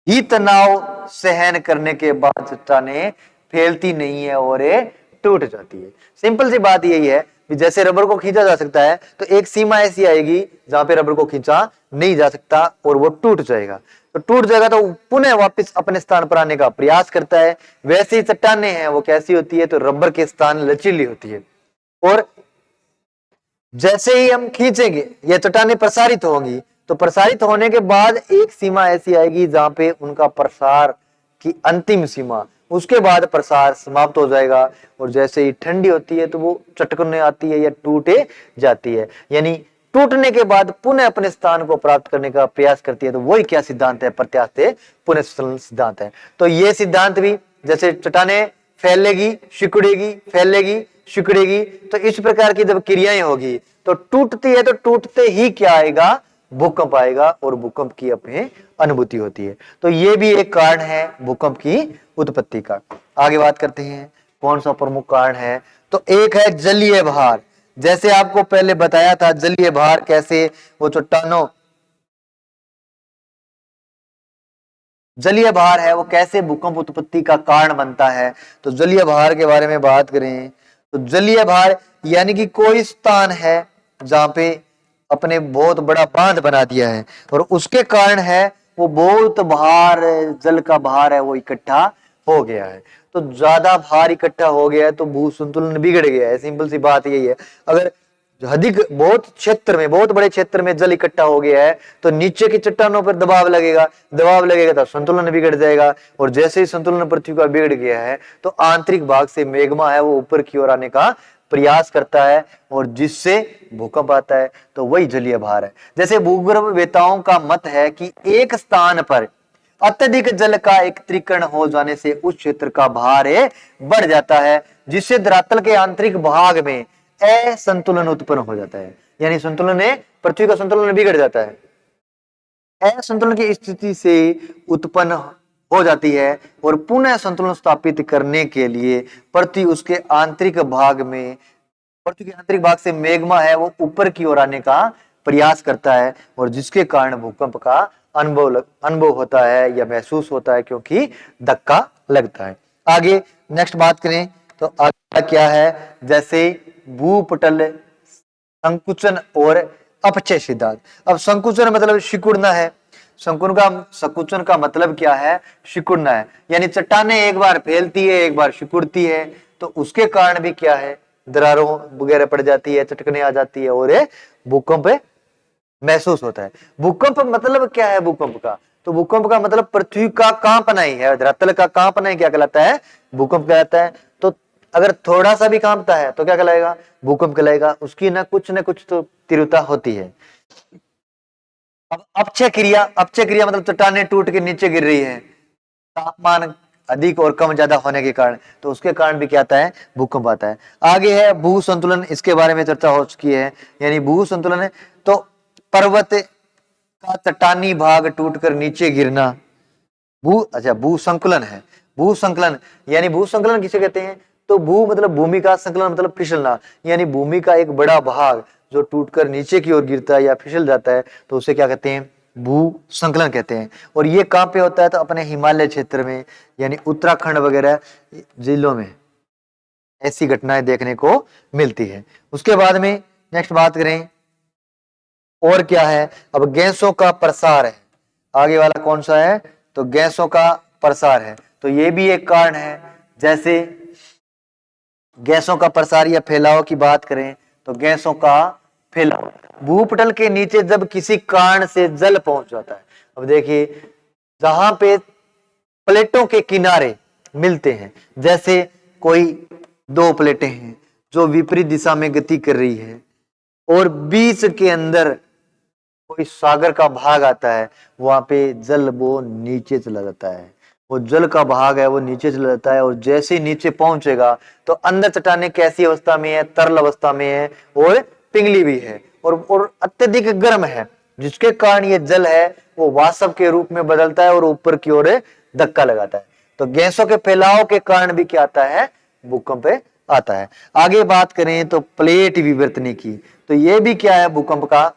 ही तनाव सहन करने के बाद चट्टानें फैलती नहीं है और ये टूट जाती है। सिंपल सी बात यही है कि जैसे रबड़ को खींचा जा सकता है तो एक सीमा ऐसी आएगी जहां पे रबड़ को खींचा नहीं जा सकता और वो टूट जाएगा। तो टूट जाएगा तो पुनः वापस अपने स्थान पर आने का प्रयास करता है। वैसे ही चट्टानें हैं वो कैसी होती है? तो रबड़ के स्थान लचीली होती है, और जैसे ही हम खींचेंगे ये चट्टानें प्रसारित होंगी, तो प्रसारित होने के बाद एक सीमा ऐसी आएगी जहां पे उनका प्रसार की अंतिम सीमा, उसके बाद प्रसार समाप्त हो जाएगा, और जैसे ही ठंडी होती है तो वो चटकने आती है या टूटे जाती है, यानी टूटने के बाद पुनः अपने स्थान को प्राप्त करने का प्रयास करती है। तो वही क्या सिद्धांत है? प्रत्यास्थ पुनः सिद्धांत है। तो ये सिद्धांत भी जैसे चट्टानें फैलेगी, सिकुड़ेगी, फैलेगी, सिकुड़ेगी, तो इस प्रकार की जब क्रियाएं होगी तो टूटती है, तो टूटते ही क्या आएगा? भूकंप आएगा, और भूकंप की अपनी अनुभूति होती है। तो ये भी एक कारण है भूकंप की उत्पत्ति का। आगे बात करते हैं कौन सा प्रमुख कारण है? तो एक है जलीय भार। जैसे आपको पहले बताया था जलीय भार कैसे वो चट्टानों, जलीय भार है वो कैसे भूकंप उत्पत्ति का कारण बनता है। तो जलीय भार के बारे में बात करें तो जलीय भार यानी कि कोई स्थान है जहां पे अपने बहुत बड़ा बांध बना दिया है, और उसके कारण है वो बहुत भार, जल का भार है वो इकट्ठा हो गया है। तो ज्यादा भार इकट्ठा हो गया है तो भू संतुलन बिगड़ गया है। सिंपल सी बात यही है। अगर अधिक बहुत क्षेत्र में, बहुत बड़े क्षेत्र में जल इकट्ठा हो गया है तो नीचे की चट्टानों पर दबाव लगेगा, दबाव लगेगा तो संतुलन बिगड़ जाएगा, और जैसे ही संतुलन पृथ्वी का बिगड़ गया है तो आंतरिक भाग से मैग्मा है वो ऊपर की ओर आने का प्रयास करता है, और जिससे भूकंप आता है। तो वही जलीय भार है। जैसे भूगर्भ वेताओं का मत है कि एक स्थान पर अत्यधिक जल का एकत्रीकरण हो जाने से उस क्षेत्र का भार बढ़ जाता है, जिससे धरातल के आंतरिक भाग में असंतुलन उत्पन्न हो जाता है, यानी संतुलन पृथ्वी का संतुलन बिगड़ जाता है। असंतुलन की स्थिति से उत्पन्न हो जाती है, और पुनः संतुलन स्थापित करने के लिए पृथ्वी उसके आंतरिक भाग में, पृथ्वी के आंतरिक भाग से मैग्मा है वो ऊपर की ओर आने का प्रयास करता है, और जिसके कारण भूकंप का अनुभव होता है या महसूस होता है, क्योंकि धक्का लगता है। आगे नेक्स्ट बात करें तो आगे क्या है? जैसे भूपटल संकुचन और अपक्षय सिद्धांत। अब संकुचन मतलब सिकुड़ना है, संकुचन का मतलब क्या है? सिकुड़ना है, यानी चट्टानें एक बार फैलती है एक बार सिकुड़ती है, तो उसके कारण भी क्या है? दरारों वगैरह पड़ जाती है, चटकने आ जाती है, और भूकंप महसूस होता है। भूकंप मतलब क्या है भूकंप का? तो भूकंप का मतलब पृथ्वी का कांपना ही है, धरातल का कांपना ही क्या कहलाता है? भूकंप कहलाता है। तो अगर थोड़ा सा भी कांपता है तो क्या कहलाएगा? भूकंप कहलाएगा। उसकी ना कुछ तो तीव्रता होती है। अब अपक्षय क्रिया मतलब चट्टानें टूट के नीचे गिर रही है तापमान अधिक और कम ज्यादा होने के कारण, तो उसके कारण भी क्या आता है? भूकंप आता है। आगे है भू संतुलन, इसके बारे में चर्चा हो चुकी है। यानी भू संतुलन है तो पर्वत का चट्टानी भाग टूटकर नीचे गिरना भू संकुलन है। भू संकलन यानी भू संकलन किसे कहते हैं? तो भू मतलब भूमि का, संकलन मतलब फिसलना, यानी भूमि का एक बड़ा भाग जो टूटकर नीचे की ओर गिरता है या फिसल जाता है तो उसे क्या कहते हैं, भू संकलन कहते हैं। और ये कहाँ पे होता है, तो अपने हिमालय क्षेत्र में, यानी उत्तराखंड वगैरह जिलों में ऐसी घटनाएं देखने को मिलती है। उसके बाद में नेक्स्ट बात करें और क्या है, अब गैसों का प्रसार है। आगे वाला कौन सा है, तो गैसों का प्रसार है। तो ये भी एक कारण है। जैसे गैसों का प्रसार या फैलाव की बात करें तो गैसों का फैलाव, भूपटल के नीचे जब किसी कारण से जल पहुंच जाता है। अब देखिए जहां पे प्लेटों के किनारे मिलते हैं, जैसे कोई दो प्लेटें हैं जो विपरीत दिशा में गति कर रही है और बीच के अंदर कोई सागर का भाग आता है, वहां पे जल वो नीचे चला जाता है। वो जल का भाग है वो नीचे चला जाता है और जैसे ही नीचे पहुंचेगा तो अंदर चट्टाने कैसी अवस्था में है, तरल अवस्था में है और पिघली भी है और अत्यधिक गर्म है, जिसके कारण ये जल है वो वाष्प के रूप में बदलता है और ऊपर की ओर धक्का लगाता है। तो गैसों के फैलाव के कारण भी क्या आता है, भूकंप आता है। आगे बात करें तो प्लेट विवर्तनी की, तो ये भी क्या है, भूकंप का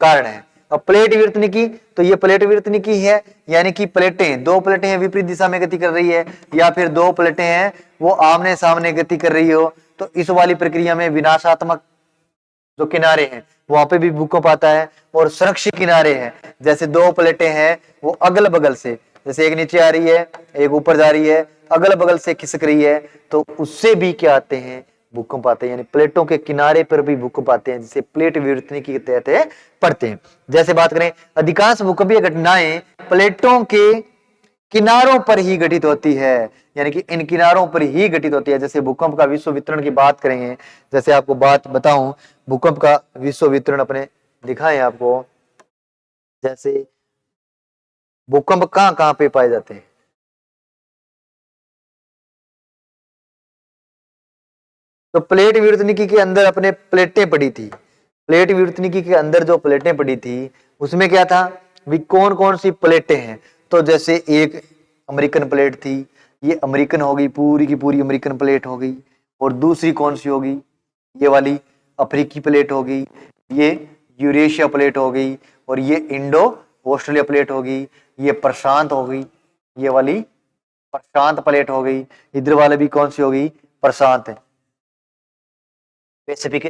कारण है। अब प्लेट विवर्तनिकी, तो ये प्लेट विवर्तनिकी है, यानी कि प्लेटें, दो प्लेटें हैं विपरीत दिशा में गति कर रही है या फिर दो प्लेटें हैं वो आमने सामने गति कर रही हो, तो इस वाली प्रक्रिया में विनाशात्मक जो किनारे हैं वहां पे भी भूकंप आता है। और संरक्षित किनारे हैं, जैसे दो प्लेटें हैं वो अगल बगल से, जैसे एक नीचे आ रही है एक ऊपर जा रही है, अगल बगल से खिसक रही है, तो उससे भी क्या आते हैं, भूकंप आते हैं। यानी प्लेटों के किनारे पर भी भूकंप आते हैं, जिसे प्लेट विवर्तनिकी के तहत पड़ते हैं। जैसे बात करें अधिकांश भूकंपीय घटनाएं प्लेटों के किनारों पर ही घटित होती है, यानी कि इन किनारों पर ही घटित होती है। जैसे भूकंप का विश्व वितरण की बात करेंगे, जैसे आपको बात बताऊं, भूकंप का विश्व वितरण अपने दिखाएं आपको, जैसे भूकंप कहां कहां पे पाए जाते हैं। तो प्लेट विवर्तनिकी के अंदर अपने प्लेटें पड़ी थी, प्लेट विवर्तनिकी के अंदर जो प्लेटें पड़ी थी उसमें क्या था, भी कौन कौन सी प्लेटें हैं। तो जैसे एक अमेरिकन प्लेट थी, ये अमेरिकन हो गई, पूरी की पूरी अमेरिकन प्लेट हो गई। और दूसरी कौन सी होगी, ये वाली अफ्रीकी प्लेट होगी, ये यूरेशिया प्लेट हो गई, और ये इंडो ऑस्ट्रेलिया प्लेट होगी, ये प्रशांत हो गई, ये वाली प्रशांत प्लेट हो गई। इधर वाले भी कौन सी होगी, प्रशांत है, पैसिफिक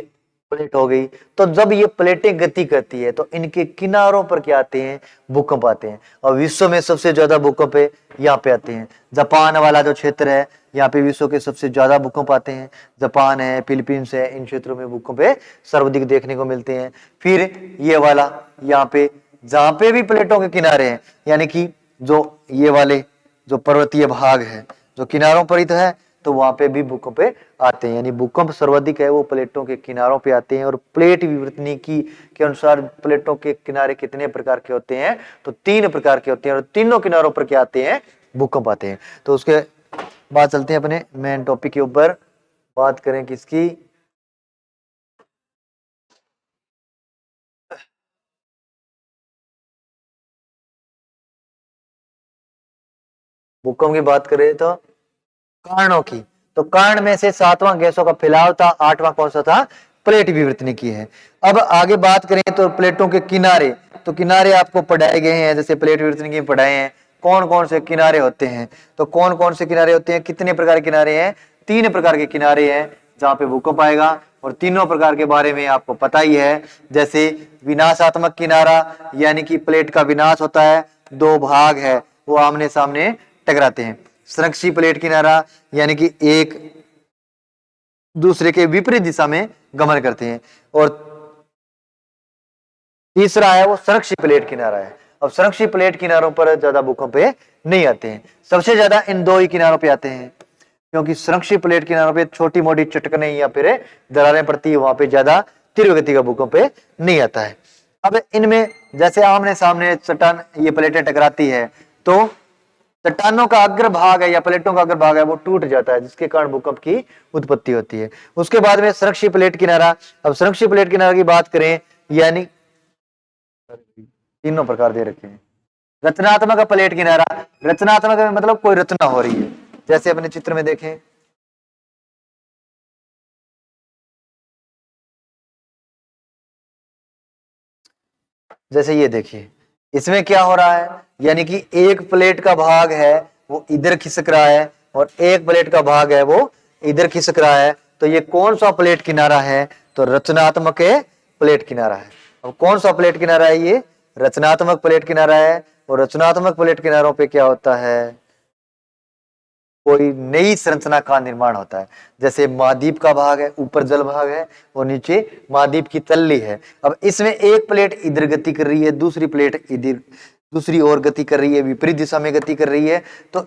प्लेट हो गई। तो जब ये प्लेटें गति करती है तो इनके किनारों पर क्या आते हैं, भूकंप आते हैं। और विश्व में सबसे ज्यादा भूकंप यहाँ पे आते हैं। जापान वाला जो क्षेत्र है यहाँ पे विश्व के सबसे ज्यादा भूकंप आते हैं। जापान है, फिलीपींस है, इन क्षेत्रों में भूकंप सर्वाधिक देखने को मिलते हैं। फिर ये वाला यहाँ पे जहां पे भी प्लेटों के किनारे हैं, यानी कि जो ये वाले जो पर्वतीय भाग है जो किनारों पर ही तो है, तो वहां पे भी भूकंप आते हैं। यानी भूकंप सर्वाधिक है वो प्लेटों के किनारों पे आते हैं। और प्लेट विवर्तनिकी के अनुसार प्लेटों के किनारे कितने प्रकार के होते हैं, तो 3 प्रकार के होते हैं, और तीनों किनारों पर क्या आते हैं, भूकंप आते हैं। तो उसके बाद चलते हैं अपने मेन टॉपिक के ऊपर, बात करें किसकी, भूकंप की बात करें तो कारणों की। तो कारण में से 7वां गैसों का फैलाव था, 8वां कौन सा था, प्लेट विवर्तनिकी है। अब आगे बात करें तो प्लेटों के किनारे, तो किनारे आपको पढ़ाए गए हैं, जैसे प्लेट विवर्तनिकी में पढ़ाए हैं कौन कौन से किनारे होते हैं। तो कौन कौन से किनारे होते हैं, कितने प्रकार के किनारे हैं, 3 प्रकार के किनारे हैं जहां पे भूकंप आएगा। और तीनों प्रकार के बारे में आपको पता ही है। जैसे विनाशात्मक किनारा, यानी कि प्लेट का विनाश होता है, 2 भाग है वो आमने सामने टकराते हैं। संरक्षी प्लेट किनारा, यानी कि एक दूसरे के विपरीत दिशा में गमन करते हैं। और तीसरा है वो संरक्षित प्लेट किनारा है। अब संरक्षित प्लेट किनारों पर ज्यादा भूकंप नहीं आते हैं, सबसे ज्यादा इन 2 ही किनारों पे आते हैं, क्योंकि संरक्षित प्लेट किनारों पे छोटी मोटी चटकने या फिर दरारें पड़ती है, वहां पे ज्यादा तीव्र गति का भूकंप नहीं आता है। अब इनमें जैसे आमने सामने चट्टान ये प्लेटें टकराती है तो चट्टानों का अग्रभाग है या प्लेटों का अग्रभाग है वो टूट जाता है, जिसके कारण भूकंप की उत्पत्ति होती है। उसके बाद में संरक्षित प्लेट किनारा। अब संरक्षित प्लेट किनारा की बात करें, यानी तीनों प्रकार दे रखे हैं। रचनात्मक प्लेट किनारा, रचनात्मक मतलब कोई रचना हो रही है, जैसे अपने चित्र में देखें जैसे ये देखिए, इसमें क्या हो रहा है, यानी कि एक प्लेट का भाग है वो इधर खिसक रहा है और एक प्लेट का भाग है वो इधर खिसक रहा है। तो ये कौन सा प्लेट किनारा है, तो रचनात्मक प्लेट किनारा है। अब कौन सा प्लेट किनारा है, ये रचनात्मक प्लेट किनारा है। और रचनात्मक प्लेट किनारों पे क्या होता है, कोई नई संरचना का निर्माण होता है। जैसे महाद्वीप का भाग है, ऊपर जल भाग है और नीचे महाद्वीप की तल्ली है। अब इसमें एक प्लेट इधर गति कर रही है, दूसरी प्लेट इधर दूसरी ओर गति कर रही है, विपरीत दिशा में गति कर रही है। तो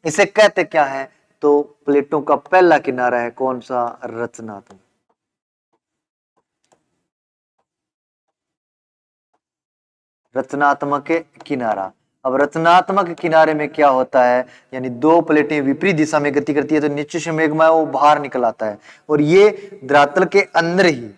इसे कहते क्या है, तो प्लेटों का पहला किनारा है कौन सा, रचनात्मक। रचनात्मक किनारा। अब रचनात्मक किनारे में क्या होता है, यानी दो प्लेटें विपरीत दिशा में गति करती है तो नीचे से मैग्मा वो बाहर निकल आता है और ये धरातल के अंदर ही,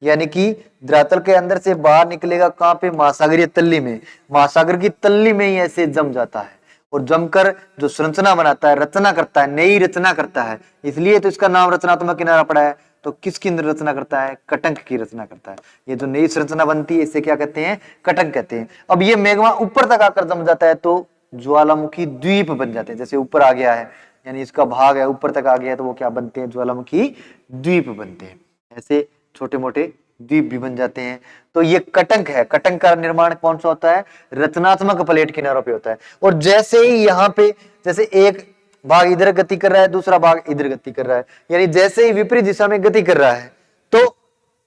यानी कि धरातल के अंदर से बाहर निकलेगा कहाँ पे, महासागरीय तल्ली में। महासागर की तल्ली में ही ऐसे जम जाता है और जमकर जो संरचना बनाता है, रचना करता है, नई रचना करता है, इसलिए तो इसका नाम रचनात्मक किनारा पड़ा है। तो किसकी रचना करता है, कटंक की रचना करता है। ये जो नई संरचना बनती है इसे क्या कहते हैं, कटंक कहते हैं। अब ये मेघमा ऊपर तक आकर जम जाता है तो ज्वालामुखी द्वीप बन जाते हैं। जैसे ऊपर आ गया है, यानी इसका भाग है ऊपर तक आ गया है, तो वो क्या बनते हैं, ज्वालामुखी द्वीप बनते हैं। ऐसे छोटे मोटे द्वीप भी बन जाते हैं। तो ये कटंक है। कटंक का निर्माण कौन सा होता है, रचनात्मक प्लेट किनारों पे होता है। और जैसे ही यहाँ पे, जैसे एक भाग इधर गति कर रहा है, दूसरा भाग इधर गति कर रहा है, यानी जैसे ही विपरीत दिशा में गति कर रहा है तो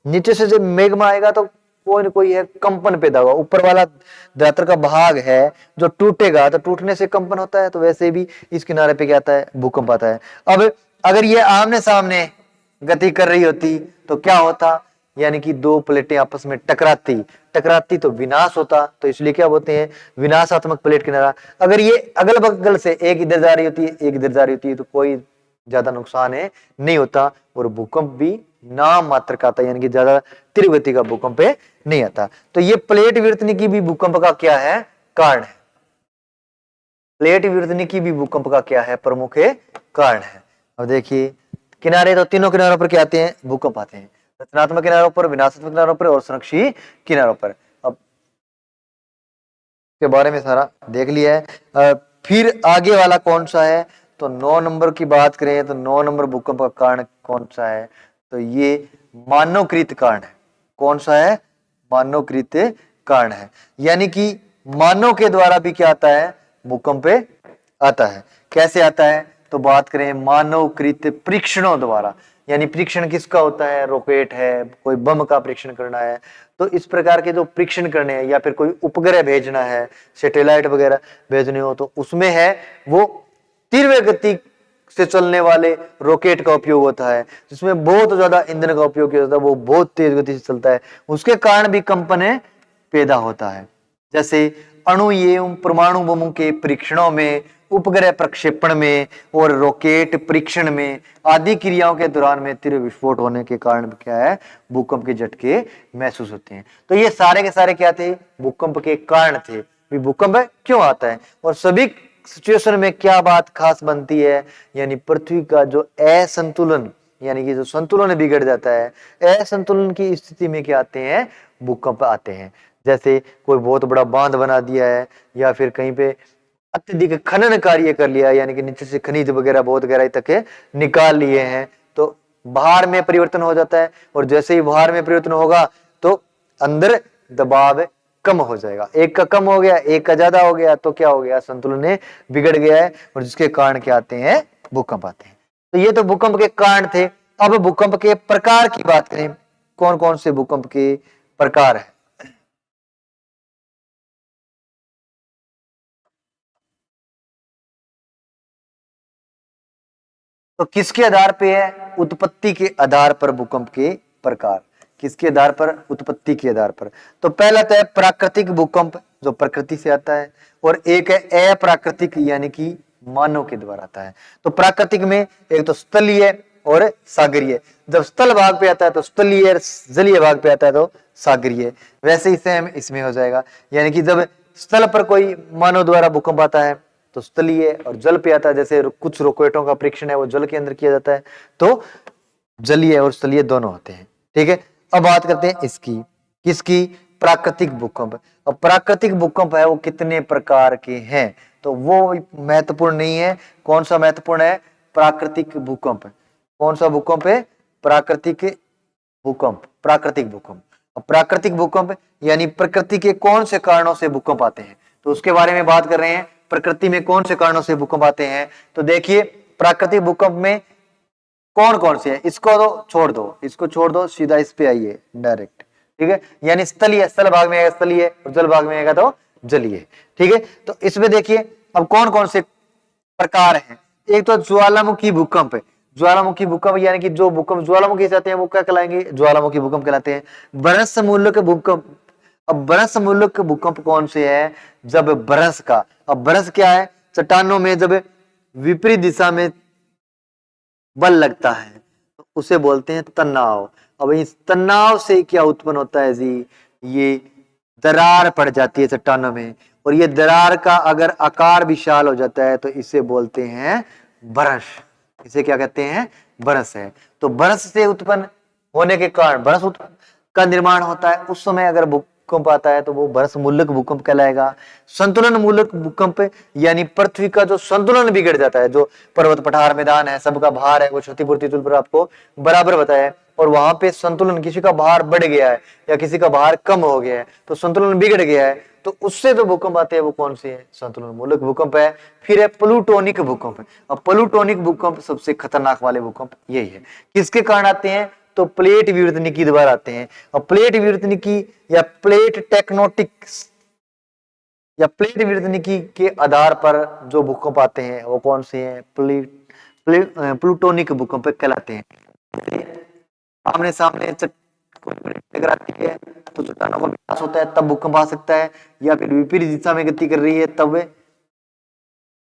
नीचे से जब मेघमा आएगा तो कोई न कोई है कंपन पैदा होगा। ऊपर वाला धरातल का भाग है जो टूटेगा तो टूटने से कंपन होता है, तो वैसे भी इस किनारे पे क्या आता है, भूकंप आता है। अब अगर ये आमने सामने गति कर रही होती तो क्या होता, यानी कि दो प्लेटें आपस में टकराती तो विनाश होता। तो इसलिए क्या बोलते हैं, विनाशात्मक प्लेट किनारा। अगर ये अगल बगल से एक इधर जा रही होती है, एक इधर जा रही होती है, तो कोई ज्यादा नुकसान है नहीं होता और भूकंप भी नाम मात्र का आता है, यानी कि ज्यादा तीव्र गति का भूकंप नहीं आता। तो ये प्लेट विवर्तनिकी भी भूकंप का क्या है, कारण है। प्लेट विवर्तनिकी भी भूकंप का क्या है, प्रमुख कारण है। अब देखिए किनारे, तो तीनों किनारों पर क्या आते हैं, भूकंप आते हैं। रचनात्मक किनारों पर, विनाशात्मक किनारों पर और संरक्षी किनारों पर। अब के बारे में सारा देख लिया है। फिर आगे वाला कौन सा है, तो 9 नंबर की बात करें तो 9 नंबर भूकंप का कारण कौन सा है, तो ये मानवकृत कारण है। कौन सा है, मानवकृत कारण है। यानी कि मानव के द्वारा भी क्या आता है, भूकंप आता है। कैसे आता है, तो बात करें मानवकृत परीक्षणों द्वारा। यानी परीक्षण किसका होता है, रॉकेट है, कोई बम का परीक्षण करना है, तो इस प्रकार के जो परीक्षण करने हैं, या फिर कोई उपग्रह भेजना है, सैटेलाइट वगैरह भेजने हो, तो उसमें है वो तीव्र गति से चलने वाले रॉकेट का उपयोग होता है, जिसमें बहुत ज्यादा ईंधन का उपयोग किया जाता है, वो बहुत तेज गति से चलता है, उसके कारण भी कंपन पैदा होता है। जैसे अणु एवं परमाणु बमों के परीक्षणों में, उपग्रह प्रक्षेपण में और रॉकेट परीक्षण में आदि क्रियाओं के दौरान में तीव्र विस्फोट होने के कारण क्या है, भूकंप के झटके महसूस होते हैं। तो ये सारे के सारे क्या थे, भूकंप के कारण थे। भूकंप क्यों आता है और सभी सिचुएशन में क्या बात खास बनती है, यानी पृथ्वी का जो असंतुलन, यानी कि जो संतुलन बिगड़ जाता है, असंतुलन की स्थिति में क्या आते हैं, भूकंप आते हैं। जैसे कोई बहुत बड़ा बांध बना दिया है या फिर कहीं पे अत्यधिक खनन कार्य कर लिया, यानी कि नीचे से खनिज वगैरह बहुत गहराई तक निकाल लिए हैं, तो भार में परिवर्तन हो जाता है। और जैसे ही भार में परिवर्तन होगा तो अंदर दबाव कम हो जाएगा, एक का कम हो गया, एक का ज्यादा हो गया, तो क्या हो गया, संतुलन बिगड़ गया है और जिसके कारण क्या आते हैं, भूकंप आते हैं। तो ये तो भूकंप के कारण थे। अब भूकंप के प्रकार की बात करें, कौन कौन से भूकंप के प्रकार है। तो किसके आधार पे है, उत्पत्ति के आधार पर भूकंप के प्रकार, किसके आधार पर, उत्पत्ति के आधार पर। तो पहला तो है प्राकृतिक भूकंप जो प्रकृति से आता है, और एक है अप्राकृतिक यानी कि मानव के द्वारा आता है। तो प्राकृतिक में एक तो स्थलीय और सागरीय। जब स्थल भाग पे आता है तो स्थलीय, जलीय भाग पे आता है तो सागरीय। वैसे ही सेम इसमें हो जाएगा, यानी कि जब स्थल पर कोई मानव द्वारा भूकंप आता है तो स्थलीय, और जल पे आता है, जैसे कुछ रॉकेटों का परीक्षण है वो जल के अंदर किया जाता है, तो जलीय और स्थलीय दोनों होते हैं। ठीक है, अब बात करते हैं इसकी, किसकी, प्राकृतिक भूकंप। अब प्राकृतिक भूकंप है वो कितने प्रकार के हैं, तो वो महत्वपूर्ण नहीं है। कौन सा महत्वपूर्ण है? प्राकृतिक भूकंप। कौन सा भूकंप है? प्राकृतिक भूकंप। प्राकृतिक भूकंप। अब प्राकृतिक भूकंप यानी प्रकृति के कौन से कारणों से भूकंप आते हैं, तो उसके बारे में बात कर रहे हैं। प्रकृति में कौन से कारणों से भूकंप आते हैं, तो देखिए प्राकृतिक भूकंप में कौन कौन से है, इसको तो छोड़ दो, इसको छोड़ दो, सीधा इस पे आइए डायरेक्ट, ठीक है। यानी स्थलीय, स्थल भाग में आएगा स्थलीय और जल भाग में आएगा तो जलीय, ठीक है। तो इसमें देखिए अब कौन कौन से प्रकार हैं। एक तो ज्वालामुखी भूकंप है। ज्वालामुखी भूकंप यानी कि जो भूकंप ज्वालामुखी से आते हैं वो क्या कहलाएंगे? ज्वालामुखी भूकंप कहलाते हैं। बरसमूलक भूकंप। अब बरसमूलक भूकंप कौन से है? जब बरस का, अब बरस क्या है? चट्टानों में जब विपरीत दिशा में बल लगता है तो उसे बोलते हैं तनाव। अब इस तनाव से क्या उत्पन्न होता है जी? ये दरार पड़ जाती है चट्टानों में, और ये दरार का अगर आकार विशाल हो जाता है तो इसे बोलते हैं बरस। इसे क्या कहते हैं? बरस है। तो बरस से उत्पन्न होने के कारण बरस का निर्माण होता है। उस समय अगर भूकंप आता है तो वो बरस मूलक भूकंप कहलाएगा। संतुलन मूलक भूकंप यानी पृथ्वी का जो संतुलन बिगड़ जाता है, जो पर्वत पठार मैदान है, सबका भार है वो क्षतिपूर्ति तुल पर आपको बराबर बताया, और वहां पे संतुलन, किसी का भार बढ़ गया है या किसी का भार कम हो गया है तो संतुलन बिगड़ गया है, तो उससे जो भूकंप आते हैं वो कौन से है? संतुलन मूलक भूकंप है। फिर है प्लूटोनिक भूकंप। अब प्लूटोनिक भूकंप सबसे खतरनाक वाले भूकंप यही है। किसके कारण आते हैं? तो प्लेट विवर्तनिकी द्वारा आते हैं। अब प्लेट विवर्तनिकी या प्लेट टेक्टोनिक्स या प्लेट विवर्तनिकी के आधार पर जो भूकंप आते हैं वो कौन से हैं? प्लूटोनिक भूकंप कहलाते हैं। आमने सामने टकराती है तो चट्टानों का विनाश होता है, तब भूकंप आ सकता है। या फिर विपरीत दिशा में गति कर रही है तब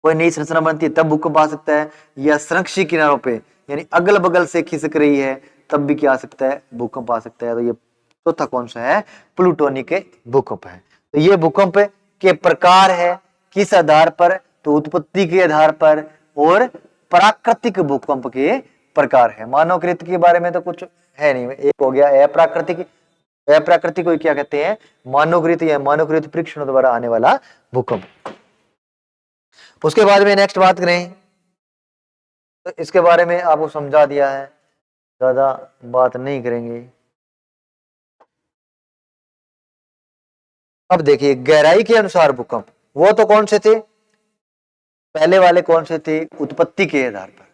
कोई नई संरचना बनती है तब भूकंप आ सकता है। या संरक्षी किनारों पे यानी अगल बगल से खिसक रही है तब भी क्या आ सकता है? भूकंप आ सकता है। तो ये चौथा कौन सा है? प्लूटोनिक भूकंप है। तो ये भूकंप के प्रकार है किस आधार पर? तो उत्पत्ति के आधार पर और प्राकृतिक भूकंप के प्रकार है। मानवकृत के बारे में तो कुछ है नहीं, एक हो गया अप्राकृतिक। अप्राकृतिक को क्या कहते हैं? मानवकृत या मानवकृत परीक्षण द्वारा आने वाला भूकंप। उसके बाद में नेक्स्ट बात करें तो इसके बारे में आपको समझा दिया है, ज्यादा बात नहीं करेंगे। अब देखिए गहराई के अनुसार भूकंप, वो तो कौन से थे? पहले वाले कौन से थे? उत्पत्ति के आधार पर,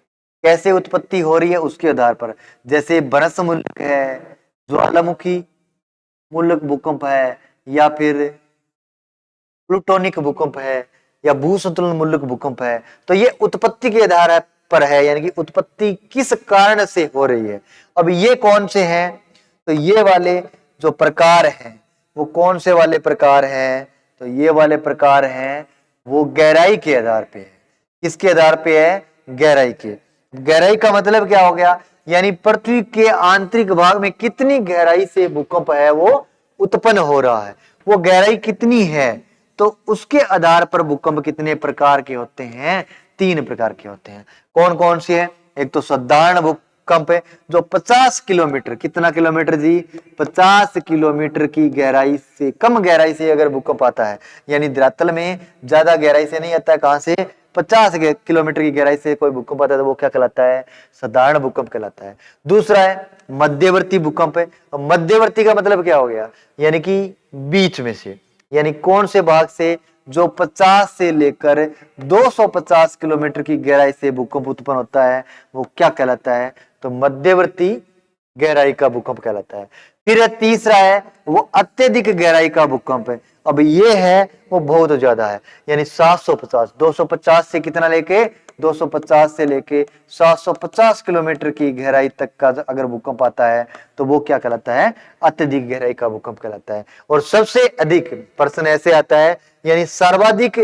कैसे उत्पत्ति हो रही है उसके आधार पर। जैसे बरस मूलक है, ज्वालामुखी मूलक भूकंप है, या फिर प्लूटोनिक भूकंप है, या भू संतुलन मूलक भूकंप है। तो ये उत्पत्ति के आधार पर है, यानी कि उत्पत्ति किस कारण से हो रही है। अब ये कौन से हैं? तो ये वाले जो प्रकार हैं वो कौन से वाले प्रकार हैं? तो ये वाले प्रकार हैं वो गहराई के आधार पे है। किसके आधार पे है? गहराई के। गहराई का मतलब क्या हो गया? यानी पृथ्वी के आंतरिक भाग में कितनी गहराई से भूकंप है वो उत्पन्न हो रहा है, वो गहराई कितनी है, तो उसके आधार पर भूकंप कितने प्रकार के होते हैं? 3 प्रकार के होते हैं। कौन कौन से हैं? एक तो साधारण भूकंप है जो 50 किलोमीटर, कितना किलोमीटर जी? 50 किलोमीटर की गहराई से, कम गहराई से अगर भूकंप आता है, यानी धरातल में ज्यादा गहराई से नहीं आता है, कहां से? 50 किलोमीटर की गहराई से कोई भूकंप आता है तो वो क्या कहलाता है? साधारण भूकंप कहलाता है। दूसरा है मध्यवर्ती भूकंप है। मध्यवर्ती का मतलब क्या हो गया? यानी कि बीच में से, यानी कौन से भाग से? जो 50 से लेकर 250 किलोमीटर की गहराई से भूकंप उत्पन्न होता है वो क्या कहलाता है? तो मध्यवर्ती गहराई का भूकंप कहलाता है। फिर तीसरा है वो अत्यधिक गहराई का भूकंप है। अब ये है वो बहुत ज्यादा है, यानी 750, 250 से कितना लेके 250 से लेके 750 किलोमीटर की गहराई तक का अगर भूकंप आता है तो वो क्या कहलाता है? अत्यधिक गहराई का भूकंप कहलाता है। और सबसे अधिक प्रश्न ऐसे आता है, यानी सर्वाधिक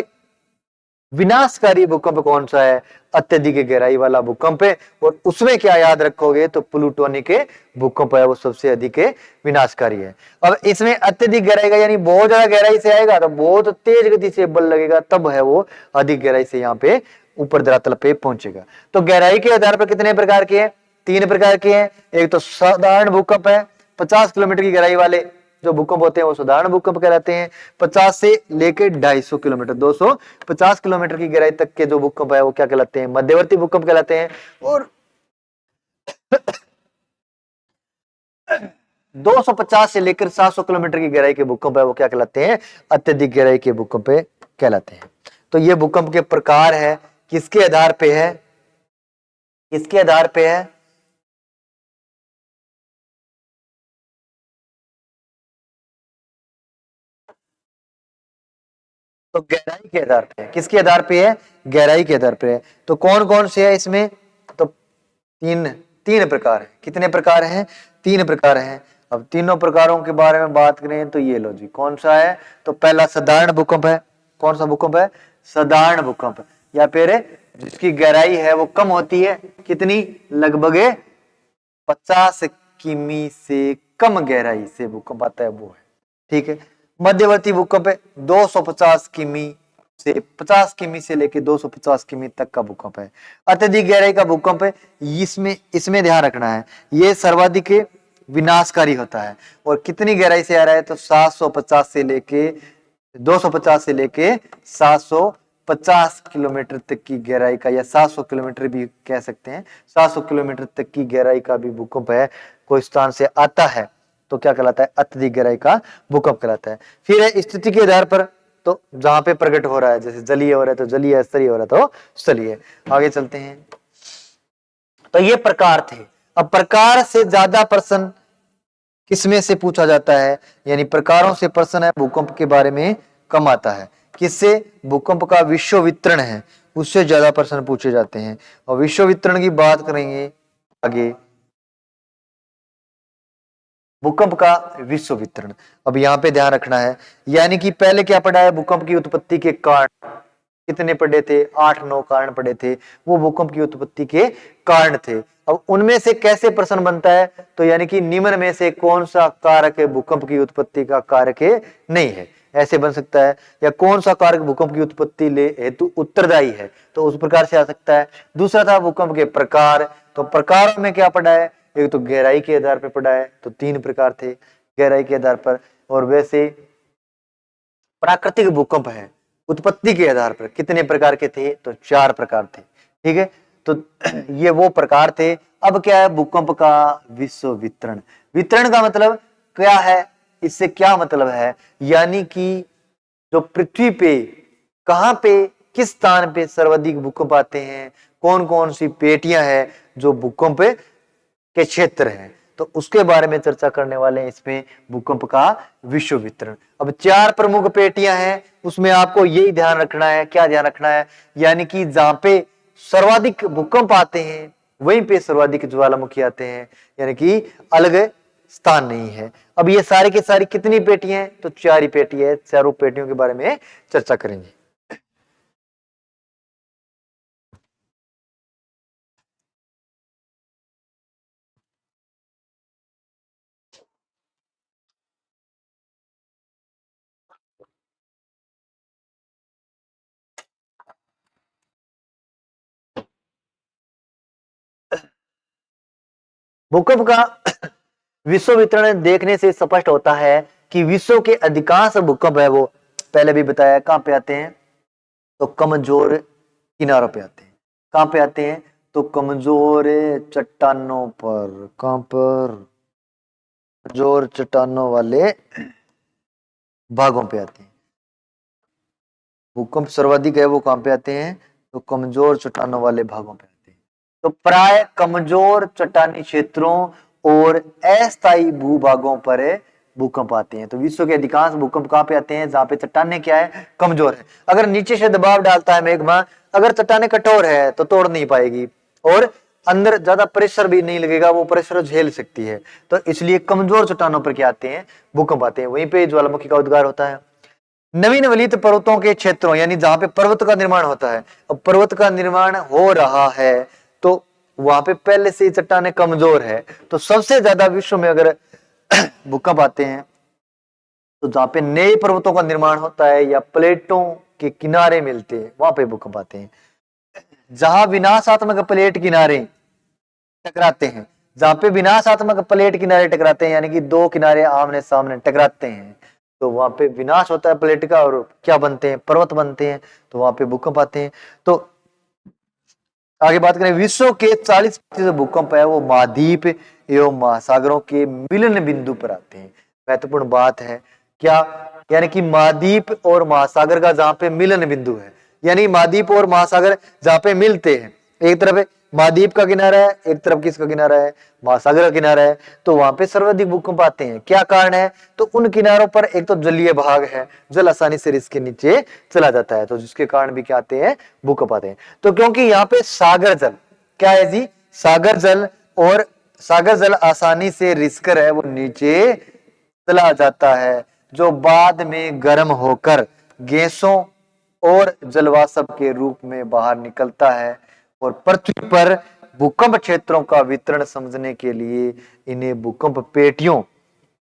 विनाशकारी भूकंप कौन सा है? अत्यधिक गहराई वाला भूकंप है। और उसमें क्या याद रखोगे? तो प्लूटोनिक भूकंप है वो सबसे अधिक विनाशकारी है। अब इसमें अत्यधिक गहराई का यानी बहुत ज्यादा गहराई से आएगा तो बहुत तेज गति से बल लगेगा, तब है वो अधिक गहराई से यहाँ पे ऊपर धरातल पे पहुंचेगा। तो गहराई के आधार पर कितने प्रकार के हैं? 3 प्रकार के हैं। एक तो साधारण भूकंप है 50 किलोमीटर की गहराई वाले, जो भूकंप होते हैं वो साधारण भूकंप कहलाते हैं। 50 से लेकर 250 किलोमीटर, 250 किलोमीटर की गहराई तक के जो भूकंप है वो क्या कहलाते हैं, मध्यवर्ती भूकंप कहलाते हैं। और 250 से लेकर 700 किलोमीटर की गहराई के भूकंप है वो क्या कहलाते हैं, अत्यधिक गहराई के भूकंप कहलाते हैं। तो ये भूकंप के प्रकार है, किसके आधार पे है, किसके आधार पे है, तो गहराई के आधार पे है। किसके आधार पे है, गहराई के आधार पे है। तो कौन कौन से है इसमें, तो तीन तीन प्रकार है। कितने प्रकार हैं, तीन प्रकार हैं। अब तीनों प्रकारों के बारे में बात करें तो ये लो जी, कौन सा है, तो पहला साधारण भूकंप है। कौन सा भूकंप है, साधारण भूकंप, या फिर जिसकी गहराई है वो कम होती है, कितनी, लगभग 50 किमी से कम गहराई से भूकंप आता है वो है, ठीक है। मध्यवर्ती भूकंप है 250 किमी से 50 किमी से लेकर 250 किमी तक का भूकंप है। अत्यधिक गहराई का भूकंप है, इसमें इसमें ध्यान रखना है, ये सर्वाधिक विनाशकारी होता है। और कितनी गहराई से आ रहा है, तो 750 से लेके 250 से लेके 750 किलोमीटर तक की गहराई का, या 700 किलोमीटर भी कह सकते हैं, 700 किलोमीटर तक की गहराई का भी भूकंप है कोई स्थान से आता है तो क्या कहलाता है, अत्यधिक गहराई का भूकंप कहलाता है। फिर है स्थिति के आधार पर, तो जहां पे प्रकट हो रहा है, जैसे जलीय हो रहा है तो जलीय, स्तरीय हो रहा है तो स्थलीय। आगे चलते हैं। तो ये प्रकार थे। अब प्रकार से ज्यादा प्रश्न किसमें से पूछा जाता है, यानी प्रकारों से प्रश्न है भूकंप के बारे में कम आता है। किससे, भूकंप का विश्व वितरण है उससे ज्यादा प्रश्न पूछे जाते हैं। और विश्व वितरण की बात करेंगे आगे, भूकंप का विश्व वितरण। अब यहाँ पे ध्यान रखना है, यानी कि पहले क्या पढ़ा है, भूकंप की उत्पत्ति के कारण कितने पढ़े थे, 8-9 कारण पढ़े थे, वो भूकंप की उत्पत्ति के कारण थे। अब उनमें से कैसे प्रश्न बनता है, तो यानी कि निम्न में से कौन सा कारक भूकंप की उत्पत्ति का कारक नहीं है, ऐसे बन सकता है। या कौन सा कारक भूकंप की उत्पत्ति ले हेतु उत्तरदायी है, तो उस प्रकार से आ सकता है। दूसरा था भूकंप के प्रकार, तो प्रकारों में क्या पढ़ा है, एक तो गहराई के आधार पर पढ़ा है, तो 3 प्रकार थे गहराई के आधार पर। और वैसे प्राकृतिक भूकंप है उत्पत्ति के आधार पर कितने प्रकार के थे, तो 4 प्रकार थे, ठीक है। तो ये वो प्रकार थे। अब क्या है, भूकंप का विश्व वितरण। वितरण का मतलब क्या है, इससे क्या मतलब है, यानी कि जो पृथ्वी पे कहां पे, किस स्थान पे सर्वाधिक भूकंप आते हैं, कौन कौन सी पेटियां हैं जो भूकंप के क्षेत्र हैं, तो उसके बारे में चर्चा करने वाले हैं इसमें, भूकंप का विश्व वितरण। अब 4 प्रमुख पेटियां हैं, उसमें आपको यही ध्यान रखना है, क्या ध्यान रखना है, यानी कि जहां पे सर्वाधिक भूकंप आते हैं वहीं पे सर्वाधिक ज्वालामुखी आते हैं, यानी कि अलग स्थान नहीं है। अब ये सारे के सारी कितनी पेटियां हैं, तो 4 ही पेटी है, चारों पेटियों के बारे में चर्चा करेंगे। भूकंप का विश्व वितरण देखने से स्पष्ट होता है कि विश्व के अधिकांश भूकंप है वो पहले भी बताया कहां पे आते हैं, तो कमजोर किनारों पे आते हैं। कहां पे आते हैं, तो कमजोर चट्टानों पर, कहां पर, कमजोर चट्टानों वाले भागों पे आते हैं। भूकंप सर्वाधिक है वो कहां पे आते हैं, तो कमजोर चट्टानों वाले भागों पे आते हैं। तो प्राय कमजोर चट्टानी क्षेत्रों और अस्थायी भूभागों पर भूकंप आते हैं। तो विश्व के अधिकांश भूकंप कहां पे आते हैं, जहां पे चट्टाने क्या है, कमजोर है। अगर नीचे से दबाव डालता है मेघमा, अगर चट्टाने कठोर है तो तोड़ नहीं पाएगी, और अंदर ज्यादा प्रेशर भी नहीं लगेगा, वो प्रेशर झेल सकती है। तो इसलिए कमजोर चट्टानों पर क्या आते हैं, भूकंप आते हैं, वहीं पे ज्वालामुखी का उद्गार होता है। नवीन वलित पर्वतों के क्षेत्रों, यानी जहां पे पर्वत का निर्माण होता है, अब पर्वत का निर्माण हो रहा है तो वहां पे पहले से ही चट्टाने कमजोर है, तो सबसे ज्यादा विश्व में अगर भूकंप आते हैं तो जहां पे नए पर्वतों का निर्माण होता है या प्लेटों के किनारे मिलते हैं वहां पे भूकंप आते हैं। जहां विनाशात्मक प्लेट किनारे टकराते हैं, जहां पे विनाशात्मक प्लेट किनारे टकराते हैं, यानी कि दो किनारे आमने सामने टकराते हैं, तो वहां पे विनाश होता है प्लेट का, और क्या बनते हैं, पर्वत बनते हैं, तो वहां पे भूकंप आते हैं। तो आगे बात करें, विश्व के 40% भूकंप है वो महाद्वीप एवं महासागरों के मिलन बिंदु पर आते हैं। महत्वपूर्ण बात है क्या, यानी कि महाद्वीप और महासागर का जहां पे मिलन बिंदु है, यानी महाद्वीप और महासागर जहां पे मिलते हैं, एक तरफ महाद्वीप का किनारा है, एक तरफ किसका किनारा है, महासागर का किनारा है, तो वहां पे सर्वाधिक भूकंप आते हैं। क्या कारण है, तो उन किनारों पर एक तो जलीय भाग है, जल आसानी से इसके नीचे चला जाता है, तो जिसके कारण भी क्या आते हैं, भूकंप आते हैं। तो क्योंकि यहाँ पे सागर जल क्या है जी, सागर जल, और सागर जल आसानी से रिसकर है वो नीचे चला जाता है, जो बाद में गर्म होकर गैसों और जलवाष्प के रूप में बाहर निकलता है। और पृथ्वी पर भूकंप क्षेत्रों का वितरण समझने के लिए इन्हें भूकंप पेटियों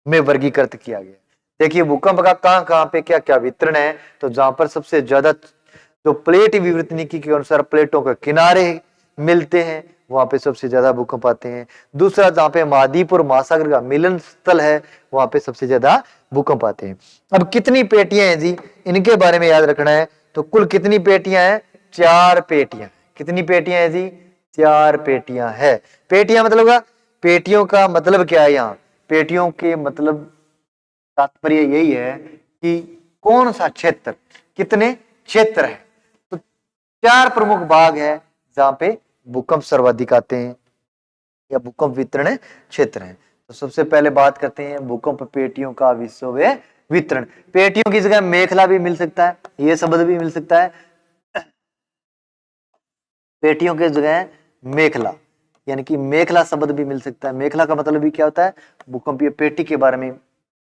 में वर्गीकृत किया गया। देखिए भूकंप का कहां कहां पे क्या क्या वितरण है, तो जहां पर सबसे ज्यादा जो प्लेट विवर्तनिकी के अनुसार प्लेटों के किनारे मिलते हैं, वहां पे सबसे ज्यादा भूकंप आते हैं। दूसरा, जहां पे महाद्वीप और महासागर का मिलन स्थल है, वहां पे सबसे ज्यादा भूकंप आते हैं। अब कितनी पेटियां हैं जी, इनके बारे में याद रखना है। तो कुल कितनी पेटियां हैं, 4 पेटियां। कितनी पेटियां हैं जी, 4 पेटियां है। पेटियां मतलब का, पेटियों का मतलब क्या है, यहाँ पेटियों के मतलब तात्पर्य यही है कि कौन सा क्षेत्र, कितने क्षेत्र है। तो 4 प्रमुख भाग है जहां पे भूकंप सर्वाधिक आते हैं या भूकंप वितरण क्षेत्र है। तो सबसे पहले बात करते हैं भूकंप पेटियों का विश्व वितरण। पेटियों की जगह मेखला भी मिल सकता है, ये शब्द भी मिल सकता है, पेटियों के जगह मेखला, यानी कि मेखला शब्द भी मिल सकता है। मेखला का मतलब भी क्या होता है, भूकंपीय पेटी के बारे में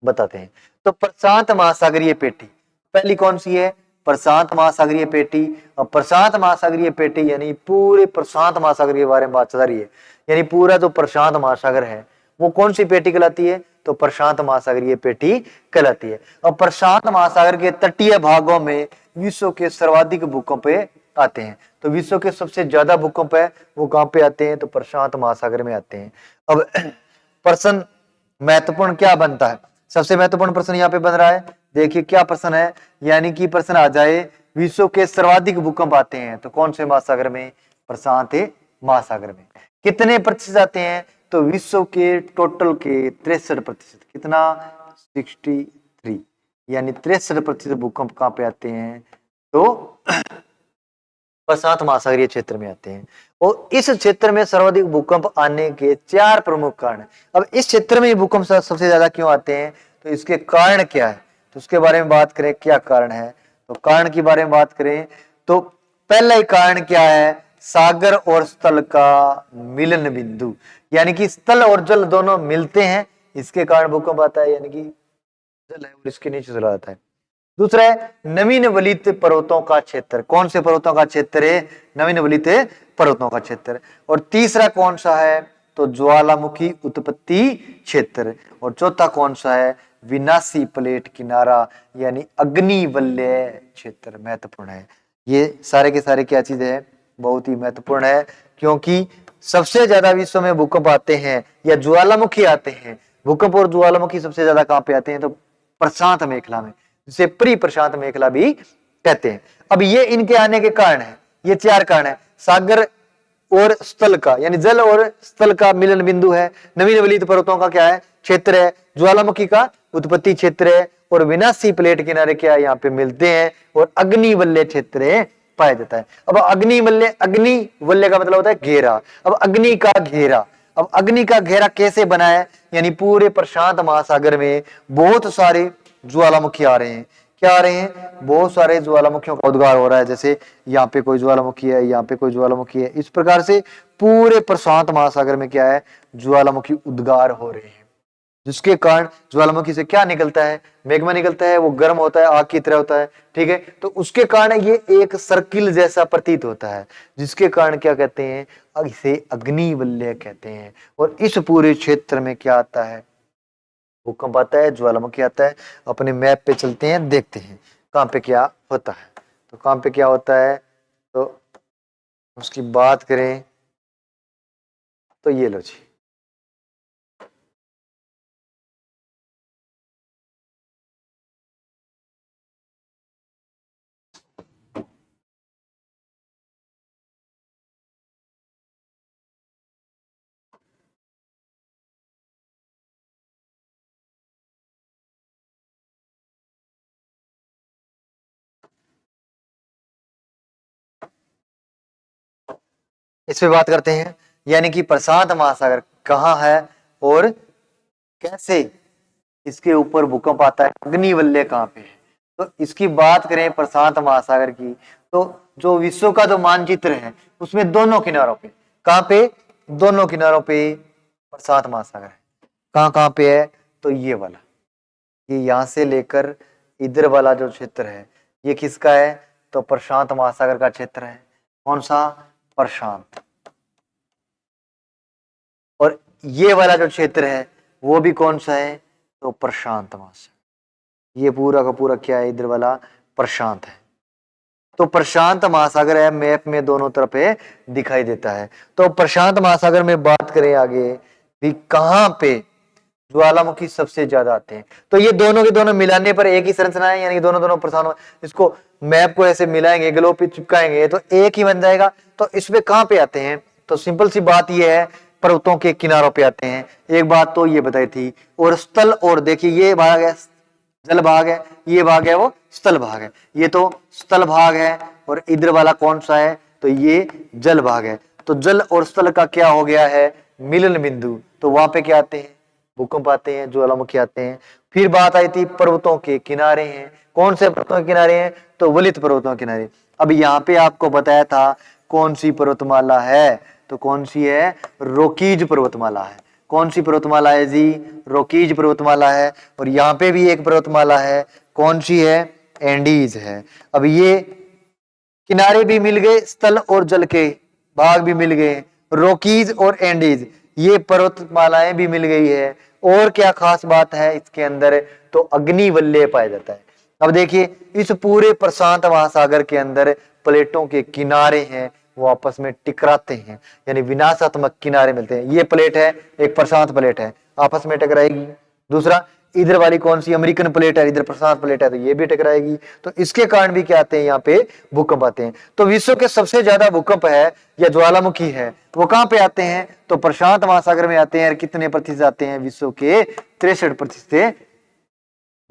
बताते हैं। तो प्रशांत महासागरीय पेटी पहली कौन सी है, प्रशांत महासागरीय पेटी। और प्रशांत महासागरीय पेटी यानी पूरे प्रशांत महासागर के बारे में बात चल रही है, यानी पूरा जो प्रशांत महासागर है वो कौन सी पेटी कहलाती है, तो प्रशांत महासागरीय पेटी कहलाती है। और प्रशांत महासागर के तटीय भागों में विश्व के सर्वाधिक भूकंप आते हैं। तो विश्व के सबसे ज्यादा भूकंप है वो कहां पे आते हैं, तो प्रशांत महासागर में आते हैं। अब प्रश्न महत्वपूर्ण क्या बनता है, सबसे महत्वपूर्ण प्रश्न यहाँ पे बन रहा है, देखिए क्या प्रश्न है, यानी कि प्रश्न आ जाए विश्व के सर्वाधिक भूकंप आते हैं तो कौन से महासागर में, प्रशांत महासागर में। कितने प्रतिशत आते हैं, तो विश्व के टोटल के 63%। कितना, 63, यानी 63% भूकंप कहां पे आते हैं, तो प्रशांत महासागरीय क्षेत्र में आते हैं। और इस क्षेत्र में सर्वाधिक भूकंप आने के 4 प्रमुख कारण। अब इस क्षेत्र में भूकंप सबसे ज्यादा क्यों आते हैं, तो इसके कारण क्या है, तो उसके बारे में बात करें, क्या कारण है, तो कारण के बारे में बात करें तो पहला ही कारण क्या है, सागर और स्थल का मिलन बिंदु, यानी कि स्थल और जल दोनों मिलते हैं, इसके कारण भूकंप आता है, यानी कि जल है और इसके नीचे चला जाता है। दूसरा है नवीन वलित पर्वतों का क्षेत्र, कौन से पर्वतों का क्षेत्र है, नवीन वलित पर्वतों का क्षेत्र। और तीसरा कौन सा है, तो ज्वालामुखी उत्पत्ति क्षेत्र। और चौथा कौन सा है, विनाशी प्लेट किनारा, यानी अग्निवलय क्षेत्र। महत्वपूर्ण है, ये सारे के सारे क्या चीज है, बहुत ही महत्वपूर्ण है, क्योंकि सबसे ज्यादा विश्व में भूकंप आते हैं या ज्वालामुखी आते हैं। भूकंप और ज्वालामुखी सबसे ज्यादा कहां पे आते हैं, तो प्रशांत मेखला में, जिसे प्री प्रशांत मेखला भी कहते हैं। अब ये इनके आने के कारण है, ये 4 कारण है, सागर और स्थल का, यानी जल और स्थल का मिलन बिंदु है, नवीन वलित पर्वतों का क्या है, क्षेत्र है, ज्वालामुखी का उत्पत्ति क्षेत्र है, और विनाशी प्लेट किनारे क्या यहाँ पे मिलते हैं, और अग्निवलय क्षेत्र पाया जाता है। अब अग्निवलय, अग्निवलय का मतलब होता है घेरा। अब अग्नि का घेरा, अब अग्नि का घेरा कैसे बना है, यानी पूरे प्रशांत महासागर में बहुत सारे ज्वालामुखी आ रहे हैं। क्या आ रहे हैं, बहुत सारे ज्वालामुखियों का उद्गार हो रहा है, जैसे यहाँ पे कोई ज्वालामुखी है, यहाँ पे कोई ज्वालामुखी है, इस प्रकार से पूरे प्रशांत महासागर में क्या है, ज्वालामुखी उद्गार हो रहे हैं, जिसके कारण ज्वालामुखी से क्या निकलता है, मैग्मा निकलता है, वो गर्म होता है, आग की तरह होता है, ठीक है। तो उसके कारण ये एक सर्किल जैसा प्रतीत होता है, जिसके कारण क्या कहते हैं, इसे अग्निवलय कहते हैं। और इस पूरे क्षेत्र में क्या आता है, भूकंप आता है, ज्वालामुखी आता है। अपने मैप पे चलते हैं, देखते हैं कहां पे क्या होता है। तो कहां पे क्या होता है, तो उसकी बात करें तो ये लो जी, इस पे बात करते हैं, यानी कि प्रशांत महासागर कहाँ है और कैसे इसके ऊपर भूकंप आता है, अग्निवलय कहाँ पे है। तो इसकी बात करें प्रशांत महासागर की, तो जो विश्व का जो मानचित्र है उसमें दोनों किनारों पे, कहाँ पे, दोनों किनारों पे प्रशांत महासागर है। कहाँ कहाँ पे है, तो ये वाला, ये यहां से लेकर इधर वाला जो क्षेत्र है ये किसका है, तो प्रशांत महासागर का क्षेत्र है। कौन सा, प्रशांत। और ये वाला जो क्षेत्र है वो भी कौन सा है, तो प्रशांत महासागर। ये पूरा का पूरा क्या है, इधर वाला प्रशांत है। तो प्रशांत महासागर है, मैप में दोनों तरफ है दिखाई देता है। तो प्रशांत महासागर में बात करें आगे भी कहां पे ज्वालामुखी सबसे ज्यादा आते हैं, तो ये दोनों के दोनों मिलाने पर एक ही संरचना है, यानी दोनों दोनों प्रशांत, इसको मैप को ऐसे मिलाएंगे, ग्लोब पे चिपकाएंगे तो एक ही बन जाएगा। तो इसमें कहां पे आते हैं, तो सिंपल सी बात ये है, पर्वतों के किनारों पे आते हैं। एक बात तो ये बताई थी। और स्थल, और देखिए ये भाग है जल भाग है, ये भाग है वो स्थल भाग है। ये तो स्थल भाग है और इधर वाला कौन सा है, तो ये जल भाग है। तो जल और स्थल का क्या हो गया है, मिलन बिंदु। तो वहां पे क्या आते हैं, भूकंप आते हैं, ज्वालामुखी आते हैं। फिर बात आई थी पर्वतों के किनारे हैं, कौन से पर्वतों के किनारे हैं, तो वलित पर्वतों के किनारे। अब यहाँ पे आपको बताया था कौन सी पर्वतमाला है, तो कौन सी है, रोकीज पर्वतमाला है। कौन सी पर्वतमाला है जी, रोकीज पर्वतमाला है। और यहाँ पे भी एक पर्वतमाला है, कौन सी है, एंडीज है। अब ये किनारे भी मिल गए, स्थल और जल के भाग भी मिल गए, रोकीज और एंडीज, ये पर्वतमालाएं भी मिल गई है। और क्या खास बात है इसके अंदर, तो अग्निवलय पाया जाता है। अब देखिए इस पूरे प्रशांत महासागर के अंदर प्लेटों के किनारे हैं वो आपस में टकराते हैं, यानी विनाशात्मक किनारे मिलते हैं। ये प्लेट है, एक प्रशांत प्लेट है, आपस में टकराएगी। दूसरा इधर वाली कौन सी अमेरिकन प्लेट है, इधर प्रशांत प्लेट है, तो ये भी टकराएगी। तो इसके कारण भी क्या आते हैं, यहाँ पे भूकंप आते हैं। तो विश्व के सबसे ज्यादा भूकंप है या ज्वालामुखी है वो कहाँ पे आते हैं, तो प्रशांत महासागर में आते हैं। और कितने प्रतिशत आते हैं, विश्व के 63%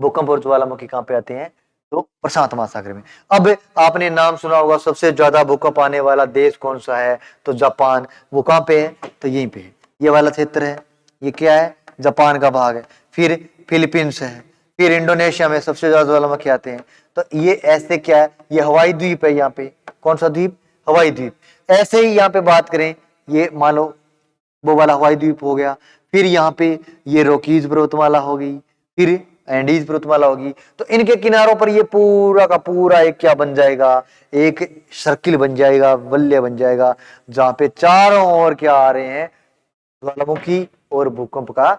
भूकंप और ज्वालामुखी कहाँ पे आते हैं, तो प्रशांत महासागर में। अब आपने नाम सुना होगा सबसे ज्यादा भूकंप आने वाला देश कौन सा है, तो जापान। वो कहाँ पे है, तो यहीं पे है, ये वाला क्षेत्र है, ये क्या है, जापान का भाग है। फिर फिलीपींस है, फिर इंडोनेशिया में सबसे ज्यादा ज्वालामुखी आते हैं। तो ये ऐसे क्या है, ये हवाई द्वीप है, यहाँ पे कौन सा द्वीप, हवाई द्वीप। ऐसे ही यहाँ पे बात करें, ये मान लो वो वाला हवाई द्वीप हो गया। फिर यहाँ पे ये रोकीज पर्वतमाला हो गई, फिर एंडीज पर्वतमाला होगी। तो इनके किनारों पर ये पूरा का पूरा एक क्या बन जाएगा, एक सर्किल बन जाएगा, वलय बन जाएगा, जहां पे चारों ओर क्या आ रहे हैं, ज्वालामुखी और भूकंप का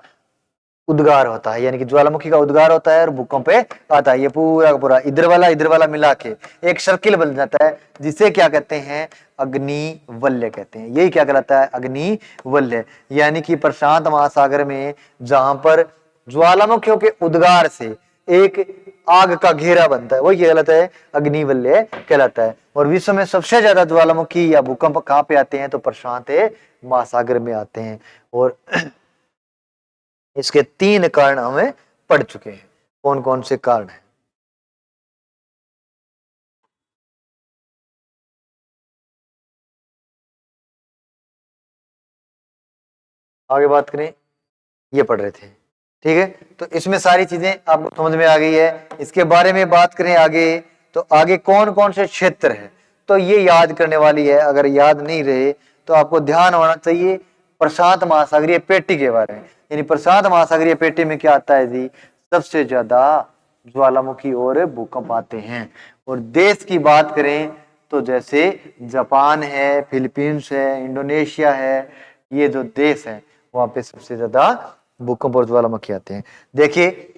उद्गार होता है। यानी कि ज्वालामुखी का उद्गार होता है और भूकंप आता है। ये पूरा का पूरा इधर वाला मिला के एक सर्किल बन जाता है, जिसे क्या कहते हैं, अग्निवलय कहते हैं। यही क्या कहलाता है, अग्निवलय। यानी कि प्रशांत महासागर में जहां पर ज्वालामुखियों के उद्गार से एक आग का घेरा बनता है, वही क्या कहलाता है, अग्निवलय कहलाता है। और विश्व में सबसे ज्यादा ज्वालामुखी या भूकंप कहाँ पे आते हैं, तो प्रशांत महासागर में आते हैं। और इसके 3 कारण हमें पढ़ चुके हैं। कौन कौन से कारण हैं, आगे बात करें, ये पढ़ रहे थे, ठीक है। तो इसमें सारी चीजें आपको समझ में आ गई है। इसके बारे में बात करें आगे, तो आगे कौन कौन से क्षेत्र है, तो ये याद करने वाली है। अगर याद नहीं रहे तो आपको ध्यान होना चाहिए प्रशांत महासागरीय पेटी के बारे में। यानी प्रशांत महासागरीय पेटी में क्या आता है जी, सबसे ज्यादा ज्वालामुखी और भूकंप आते हैं। और देश की बात करें तो जैसे जापान है, फिलीपींस है, इंडोनेशिया है, ये जो देश है वहां पे सबसे ज्यादा भूकंप और ज्वालामुखी आते हैं। देखिए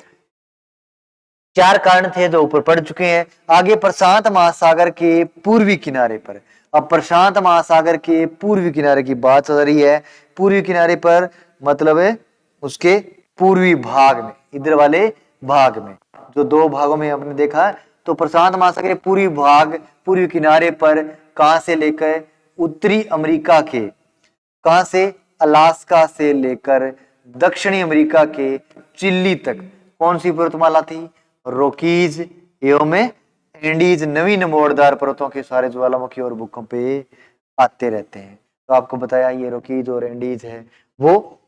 4 कारण थे जो ऊपर पढ़ चुके हैं। आगे प्रशांत महासागर के पूर्वी किनारे पर, अब प्रशांत महासागर के पूर्वी किनारे की बात चल रही है। पूर्वी किनारे पर मतलब है उसके पूर्वी भाग में, इधर वाले भाग में, जो 2 भागों में हमने देखा। तो प्रशांत महासागर के पूर्वी भाग, पूर्वी किनारे पर कहां से लेकर उत्तरी अमेरिका के, कहां से, अलास्का से लेकर दक्षिणी अमेरिका के चिली तक कौन सी पर्वतमाला थी, रोकीज एवं एंडीज, नवीन मोड़दार पर्वतों के सारे ज्वालामुखी और भूकंप आते रहते हैं। तो आपको बताया ये रॉकीज और एंडीज है, वो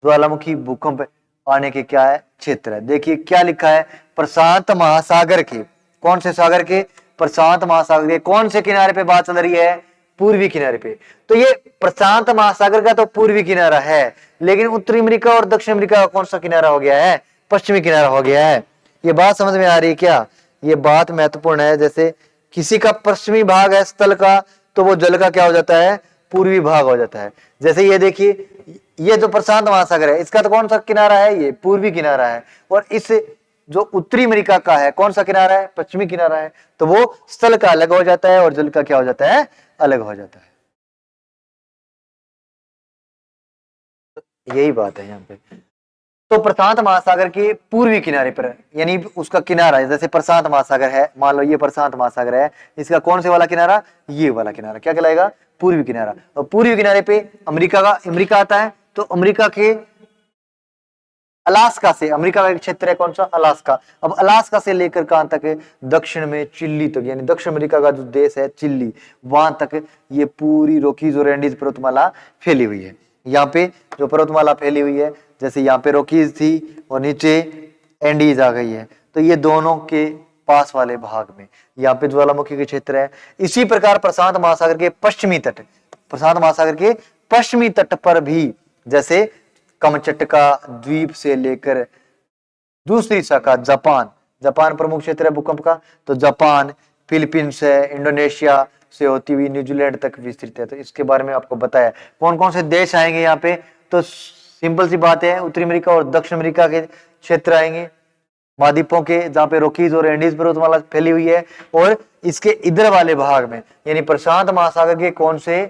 ज्वालामुखी भूकंप आने के क्या है क्षेत्र है। देखिए क्या लिखा है, प्रशांत महासागर के, कौन से सागर के, प्रशांत महासागर के कौन से किनारे पे बात चल रही है, पूर्वी किनारे पे। तो ये प्रशांत महासागर का तो पूर्वी किनारा है, लेकिन उत्तरी अमेरिका और दक्षिण अमेरिका का कौन सा किनारा हो गया है, पश्चिमी किनारा हो गया है। ये बात समझ में आ रही है क्या, ये बात महत्वपूर्ण है। जैसे किसी का पश्चिमी भाग है स्थल का, तो वो जल का क्या हो जाता है, पूर्वी भाग हो जाता है। जैसे ये देखिए, ये जो प्रशांत महासागर है इसका तो कौन सा किनारा है, ये पूर्वी किनारा है, और इस जो उत्तरी अमेरिका का है कौन सा किनारा है, पश्चिमी किनारा है। तो वो स्थल का अलग हो जाता है और जल का क्या हो जाता है, अलग हो जाता है। यही बात है यहाँ पे। तो प्रशांत महासागर के पूर्वी किनारे पर, यानी उसका किनारा है, जैसे प्रशांत महासागर है, मान लो ये प्रशांत महासागर है, इसका कौन से वाला किनारा, ये वाला किनारा क्या कहलाएगा, पूर्वी किनारा। और पूर्वी किनारे पे अमेरिका आता है, तो अमेरिका के अलास्का से, अमेरिका का एक क्षेत्र है कौन सा, अलास्का। अब अलास्का से लेकर कहां तक है, दक्षिण में चिल्ली तक, यानी दक्षिण अमेरिका का जो देश है चिल्ली, वहां तक ये पूरी रॉकीज और एंडीज पर्वतमाला फैली हुई है। यहाँ पे जो पर्वतमाला फैली हुई है, जैसे यहाँ पे रॉकीज थी और नीचे एंडीज आ गई है, तो ये दोनों के पास वाले भाग में यहाँ पे ज्वालामुखी के क्षेत्र है। इसी प्रकार प्रशांत महासागर के पश्चिमी तट, प्रशांत महासागर के पश्चिमी तट पर भी, जैसे कमचटका द्वीप से लेकर दूसरी शाखा जापान प्रमुख क्षेत्र है भूकंप का, तो जापान, फिलीपींस है, इंडोनेशिया से होती हुई न्यूजीलैंड तक विस्तृत है। तो इसके बारे में आपको बताया कौन कौन से देश आएंगे यहाँ पे, तो सिंपल सी बात है, उत्तरी अमेरिका और दक्षिण अमेरिका के क्षेत्र आएंगे, महाद्वीपों के, जहाँ पे रॉकीज और एंडीज पर्वतमाला फैली हुई है। और इसके इधर वाले भाग में, यानी प्रशांत महासागर के कौन से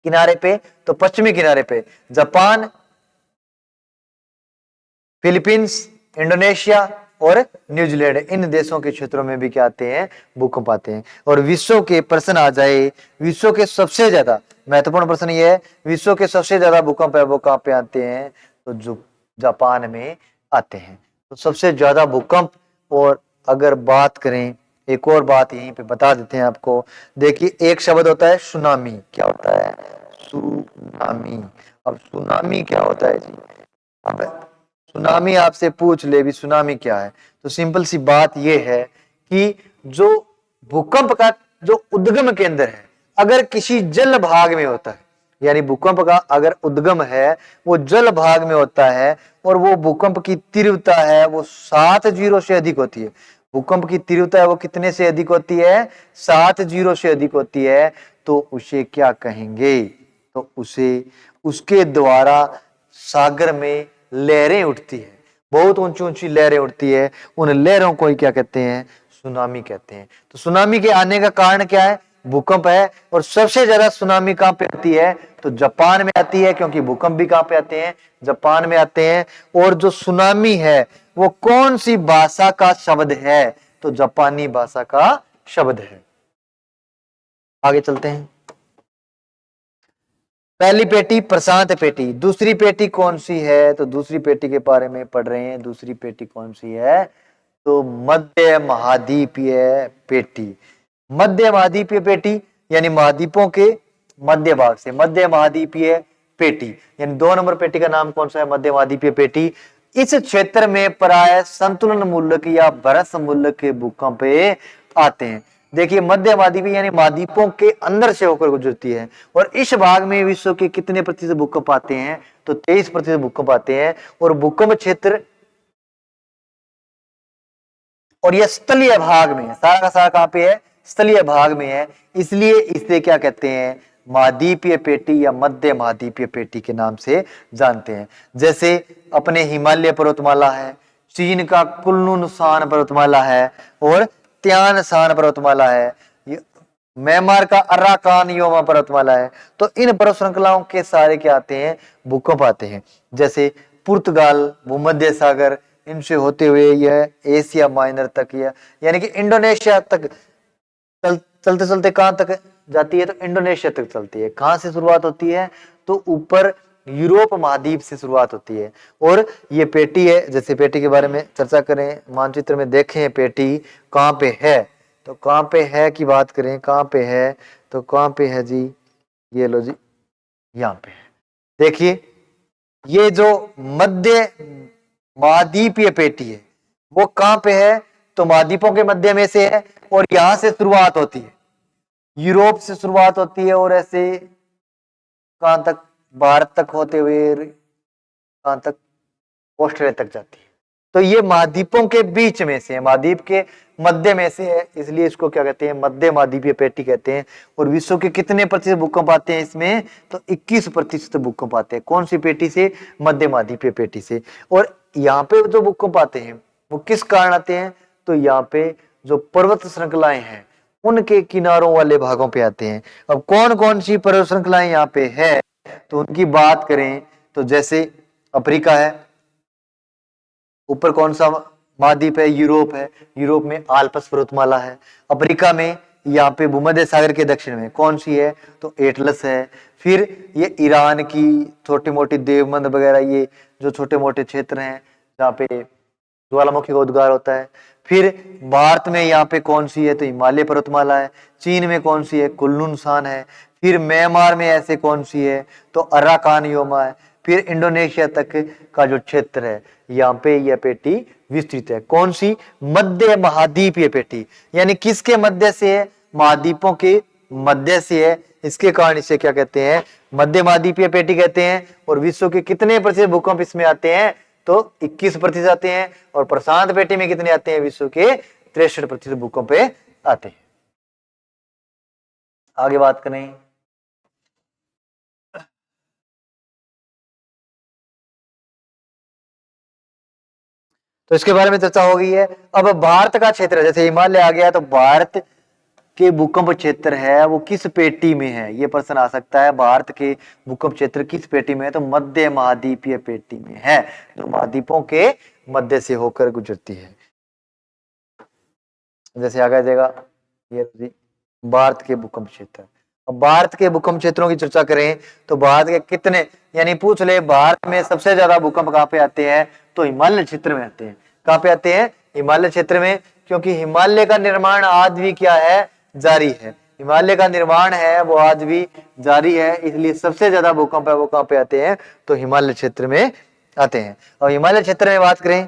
किनारे पे, तो पश्चिमी किनारे पे जापान, फिलीपींस, इंडोनेशिया और न्यूजीलैंड, इन देशों के क्षेत्रों में भी क्या आते हैं, भूकंप आते हैं। और विश्व के प्रश्न आ जाए, विश्व के सबसे ज्यादा महत्वपूर्ण प्रश्न ये है, विश्व के सबसे ज्यादा भूकंप है वो कहाँ पे आते हैं, तो जो जापान में आते हैं। तो सबसे ज्यादा भूकंप। और अगर बात करें, एक और बात यहीं पे बता देते हैं आपको, देखिए एक शब्द होता है सुनामी, क्या होता है, सुनामी। अब सुनामी क्या होता है जी, अब सुनामी आपसे पूछ ले भी सुनामी क्या है, तो सिंपल सी बात यह है कि जो भूकंप का जो उद्गम केंद्र है अगर किसी जल भाग में होता है, यानी भूकंप का अगर उद्गम है वो जल भाग में होता है, और वो भूकंप की तीव्रता है वो 7 से अधिक होती है। भूकंप की तीव्रता है वो कितने से अधिक होती है, 7 से अधिक होती है, तो उसे क्या कहेंगे, तो उसे, उसके द्वारा सागर में लहरें उठती है, बहुत ऊंची ऊंची लहरें उठती है, उन लहरों को ही क्या कहते हैं, सुनामी कहते हैं। तो सुनामी के आने का कारण क्या है, भूकंप है। और सबसे ज्यादा सुनामी कहां पे आती है, तो जापान में आती है, क्योंकि भूकंप भी कहां पे आते हैं, जापान में आते हैं। और जो सुनामी है वो कौन सी भाषा का शब्द है, तो जापानी भाषा का शब्द है। आगे चलते हैं। पहली पेटी प्रशांत पेटी, दूसरी पेटी कौन सी है, तो दूसरी पेटी के बारे में पढ़ रहे हैं। दूसरी पेटी कौन सी है, तो मध्य महाद्वीपीय पेटी। मध्य महाद्वीपीय पेटी यानी महाद्वीपों के मध्य भाग से, मध्य महाद्वीपीय पेटी, यानी 2 नंबर पेटी का नाम कौन सा है, मध्य महाद्वीपीय पेटी। इस क्षेत्र में प्राय संतुलन मूलक या भ्रंश मूलक के भूकंप आते हैं। देखिए मध्य महाद्वीपीय यानी महाद्वीपों के अंदर से होकर गुजरती है, और इस भाग में विश्व के कितने प्रतिशत भूकंप आते हैं, तो 23% भूकंप आते हैं। और भूकंप क्षेत्र, और यह स्थलीय भाग में, सारा का सारा कहां पे है, स्थलीय भाग में है, इसलिए इसे क्या कहते हैं, महाद्वीपीय पेटी या मध्य महाद्वीपीय पेटी के नाम से जानते हैं। जैसे अपने हिमालय पर्वतमाला है, चीन का कुनलुन शान पर्वतमाला है, और त्यान शान पर्वतमाला है, म्यांमार का अराकान योमा पर्वतमाला है। तो इन पर्वत श्रृंखलाओं के सारे क्या आते हैं, भूकंप आते हैं। जैसे पुर्तगाल, भूमध्य सागर, इनसे होते हुए यह एशिया माइनर तक, यानी कि इंडोनेशिया तक चलते चलते कहां तक जाती है, तो इंडोनेशिया तक चलती है। कहां से शुरुआत होती है, तो ऊपर यूरोप महाद्वीप से शुरुआत होती है। और ये पेटी है, जैसे पेटी के बारे में चर्चा करें, मानचित्र में देखें पेटी कहां पे है, तो कहां पे है की बात करें, कहां पे है, तो कहां पे है जी, ये लो जी, यहाँ पे है। देखिए ये जो मध्य महाद्वीपीय पेटी है वो कहाँ पे है, तो महाद्वीपों के मध्य में से है, और यहां से शुरुआत होती है, यूरोप से शुरुआत होती है और ऐसे कहां तक, भारत तक होते हुए कहां तक, ऑस्ट्रेलिया तक जाती है। तो ये महाद्वीपों के बीच में से है, महाद्वीप के मध्य में से है, इसलिए इसको क्या कहते हैं, मध्य महाद्वीपीय पेटी कहते हैं। और विश्व के कितने प्रतिशत भूकंप आते हैं इसमें, तो 21% भूकंप आते हैं। कौन सी पेटी से, मध्य महाद्वीपीय पेटी से। और यहाँ पे जो भूकंप आते हैं वो किस कारण आते हैं, तो यहाँ पे जो पर्वत श्रृंखलाएं हैं उनके किनारों वाले भागों पे आते हैं। अब कौन कौन सी पर्वत श्रृंखलाएं यहाँ पे है, तो उनकी बात करें तो जैसे अफ्रीका है, ऊपर कौन सा महाद्वीप है, यूरोप है, यूरोप में आल्प्स पर्वतमाला है। अफ्रीका में यहाँ पे भूमध्य सागर के दक्षिण में कौन सी है, तो एटलस है। फिर ये ईरान की छोटी मोटी देवबंद वगैरह, ये जो छोटे मोटे क्षेत्र हैं जहाँ पे ज्वालामुखी का उद्गार होता है। फिर भारत में यहाँ पे कौन सी है, तो हिमालय पर्वतमाला है। चीन में कौन सी है, कुल्लू शान है। फिर म्यांमार में ऐसे कौन सी है, तो अराकान योमा है। फिर इंडोनेशिया तक का जो क्षेत्र है यहाँ पे यह पेटी विस्तृत है। कौन सी, मध्य महाद्वीपीय पेटी, यानी किसके मध्य से है, महाद्वीपों के मध्य से है, इसके कारण इसे क्या कहते हैं, मध्य महाद्वीपीय पेटी कहते हैं। और विश्व के कितने प्रतिशत भूकंप इसमें आते हैं, तो 21% आते हैं। और प्रशांत पेटी में कितने आते हैं, विश्व के 63% भूकंप आते हैं। आगे बात करें, तो इसके बारे में चर्चा हो गई है। अब भारत का क्षेत्र, जैसे हिमालय आ गया, तो भारत के भूकंप क्षेत्र है वो किस पेटी में है, ये प्रश्न आ सकता है। भारत के भूकंप क्षेत्र किस पेटी में है, तो मध्य महाद्वीपीय पेटी में है, जो महाद्वीपों के मध्य से होकर गुजरती है। जैसे आगे जाएगा ये भारत के भूकंप क्षेत्र। अब भारत के भूकंप क्षेत्रों की चर्चा करें तो भारत के कितने, यानी पूछ ले भारत में सबसे ज्यादा भूकंप कहाँ पे आते हैं, तो हिमालय क्षेत्र में आते हैं। कहाँ पे आते हैं, हिमालय क्षेत्र में, क्योंकि हिमालय का निर्माण आज भी क्या है, जारी है। हिमालय का निर्माण है वो आज भी जारी है, इसलिए सबसे ज्यादा भूकंप है वो कहाँ पे आते हैं, तो हिमालय क्षेत्र में आते हैं। और हिमालय क्षेत्र में बात करें,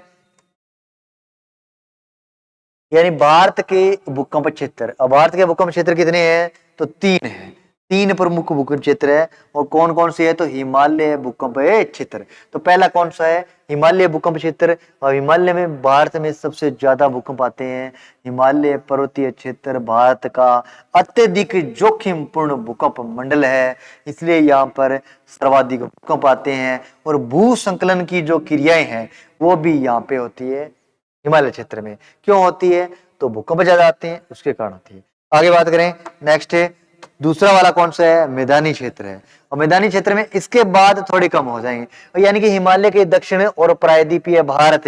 यानी भारत के भूकंप क्षेत्र, अब भारत के भूकंप क्षेत्र कितने हैं, तो 3 है। 3 प्रमुख भूकंप क्षेत्र है। और कौन कौन से है, तो हिमालय भूकंप क्षेत्र। तो पहला कौन सा है, हिमालय भूकंप क्षेत्र। और हिमालय में भारत में सबसे ज्यादा भूकंप आते हैं। हिमालय पर्वतीय क्षेत्र भारत का अत्यधिक जोखिम पूर्ण भूकंप मंडल है, इसलिए यहाँ पर सर्वाधिक भूकंप आते हैं। और भू संकलन की जो क्रियाएं हैं वो भी यहाँ पे होती है हिमालय क्षेत्र में। क्यों होती है, तो भूकंप ज्यादा आते हैं उसके कारण होती है। आगे बात करें, नेक्स्ट है दूसरा वाला कौन सा है, मैदानी क्षेत्र है। और मैदानी क्षेत्र में इसके बाद थोड़े कम हो जाएंगे, यानी कि हिमालय के दक्षिण और प्रायद्वीपीय भारत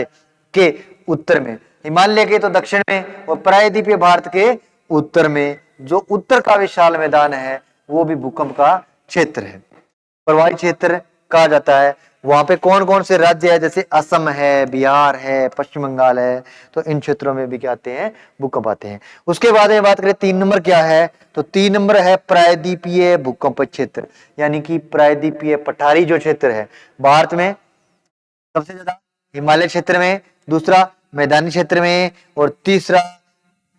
के उत्तर में, हिमालय के तो दक्षिण में और प्रायद्वीपीय भारत के उत्तर में जो उत्तर का विशाल मैदान है वो भी भूकंप का क्षेत्र है, प्रवाही क्षेत्र कहा जाता है। वहां पे कौन कौन से राज्य है, जैसे असम है, बिहार है, पश्चिम बंगाल है, तो इन क्षेत्रों में भी क्या आते हैं, भूकंप आते हैं। उसके बाद में बात करें 3 नंबर क्या है, तो 3 नंबर है प्रायद्वीपीय भूकंप क्षेत्र, यानी कि प्रायद्वीपीय पठारी जो क्षेत्र है भारत में सबसे ज्यादा हिमालय क्षेत्र में, दूसरा मैदानी क्षेत्र में, और तीसरा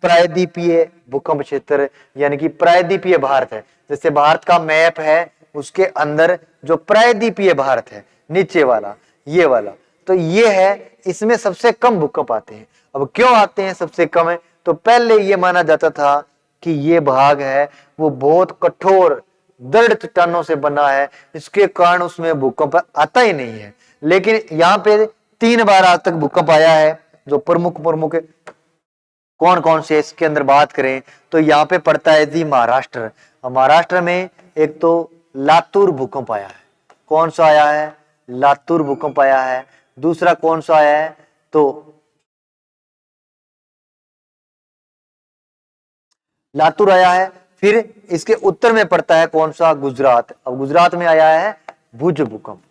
प्रायद्वीपीय भूकंप क्षेत्र, यानी कि प्रायद्वीपीय भारत है। जैसे भारत का मैप है उसके अंदर जो प्रायद्वीपीय भारत है नीचे वाला, ये वाला, तो ये है, इसमें सबसे कम भूकंप आते हैं। अब क्यों आते हैं सबसे कम है, तो पहले ये माना जाता था कि ये भाग है वो बहुत कठोर दृढ़ चट्टानों से बना है, इसके कारण उसमें भूकंप आता ही नहीं है। लेकिन यहाँ पे 3 बार आज तक भूकंप आया है। जो प्रमुख प्रमुख कौन कौन से इसके अंदर बात करें तो यहाँ पे पड़ता है जी महाराष्ट्र। महाराष्ट्र में एक तो लातूर भूकंप आया है। कौन सा आया है, लातूर भूकंप आया है। दूसरा कौन सा आया है, तो लातूर आया है। फिर इसके उत्तर में पड़ता है कौन सा, गुजरात। अब गुजरात में आया है भुज भूकंप।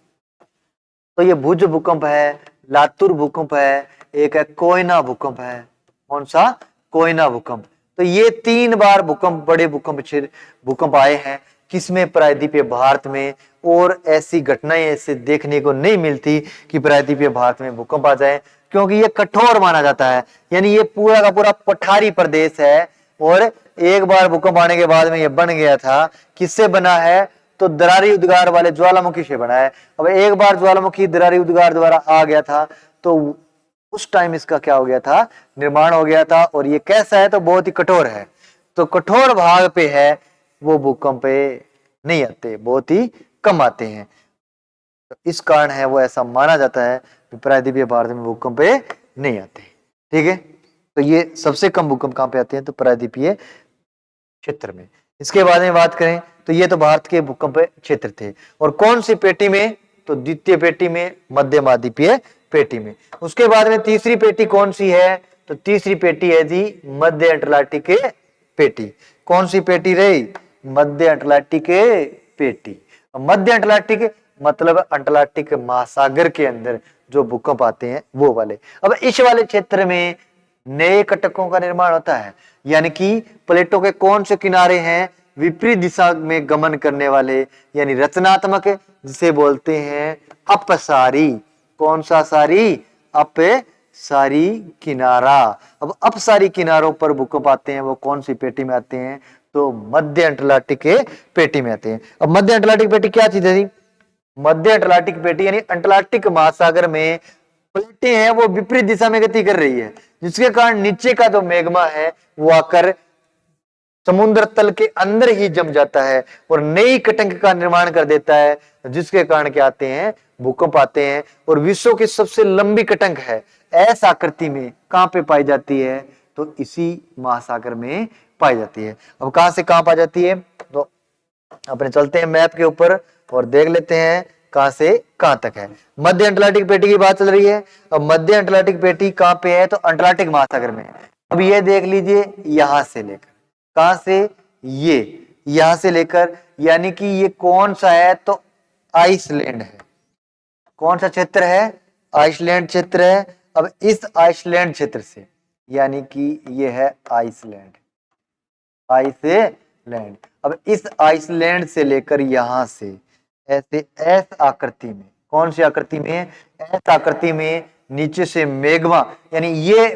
तो ये भुज भूकंप है, लातूर भूकंप है, एक है कोयना भूकंप है। कौन सा, कोयना भूकंप। तो ये 3 बार भूकंप, बड़े भूकंप आए हैं। किसमें? प्रायद्वीपीय भारत में। और ऐसी घटनाएं ऐसे देखने को नहीं मिलती कि प्रायद्वीपीय भारत में भूकंप आ जाए, क्योंकि ये कठोर माना जाता है, यानी ये पूरा का पूरा पठारी प्रदेश है। और एक बार भूकंप आने के बाद में ये बन गया था। किससे बना है? तो दरारी उद्गार वाले ज्वालामुखी से बना है। अब एक बार ज्वालामुखी दरारी उद्गार द्वारा आ गया था, तो उस टाइम इसका क्या हो गया था? निर्माण हो गया था। और ये कैसा है? तो बहुत ही कठोर है। तो कठोर भाग पे है वो भूकंप नहीं आते, बहुत ही कम आते हैं। तो इस कारण है वो ऐसा माना जाता है कि प्रायद्वीपीय भारत में भूकंप नहीं आते। ठीक है, तो ये सबसे कम भूकंप कहां पे आते हैं? तो प्रायद्वीपीय क्षेत्र में। इसके बाद में बात करें तो ये तो भारत के भूकंप क्षेत्र थे। और कौन सी पेटी में? तो द्वितीय पेटी में, मध्य महाद्वीपीय पेटी में। उसके बाद में तीसरी पेटी कौन सी है? तो तीसरी पेटी है जी मध्य अटलांटिक पेटी। कौन सी पेटी रही? मध्य अटलांटिक पेटी। मध्य अटलांटिक मतलब अटलांटिक महासागर के अंदर जो भूकंप आते हैं वो वाले। अब इस वाले क्षेत्र में नए कटकों का निर्माण होता है, यानी कि प्लेटों के कौन से किनारे हैं? विपरीत दिशा में गमन करने वाले, यानी रचनात्मक, जिसे बोलते हैं अपसारी। कौन सा सारी? अपसारी किनारा। अब अपसारी किनारों पर भूकंप आते हैं, वो कौन सी पेटी में आते हैं? तो मध्य अटलांटिक पेटी में आते हैं। अब मध्य अटलांटिक पेटी क्या चीज है? मध्य अटलांटिक पेटी यानी अटलांटिक महासागर में प्लेटें हैं वो विपरीत दिशा में गति कर रही है, जिसके कारण नीचे का जो मैग्मा है वो आकर समुद्र तल के अंदर ही जम जाता है और नई कटंक का निर्माण कर देता है, जिसके कारण क्या आते हैं? भूकंप आते हैं। और विश्व की सबसे लंबी कटंक है, एस आकृति में कहां पे पाई जाती है? तो इसी महासागर में पाई जाती है। अब कहां से कहां पाई जाती है? तो अपने चलते हैं मैप के ऊपर और देख लेते हैं कहां से कहां तक है। मध्य अटलांटिक पेटी की बात चल रही है। अब मध्य अटलांटिक पेटी कहां पे है? तो अटलांटिक महासागर में। अब ये देख लीजिए, यहां से लेकर, कहां से? ये यहां से लेकर, यानी कि ये कौन सा है? तो आइसलैंड है। कौन सा क्षेत्र है? आइसलैंड क्षेत्र है। अब इस आइसलैंड क्षेत्र से, यानी कि ये है आइसलैंड, आइसलैंड। अब इस आइसलैंड से लेकर यहां से ऐसे एस आकृति में, कौन सी आकृति में? एस आकृति में नीचे से मेग्मा, यानी ये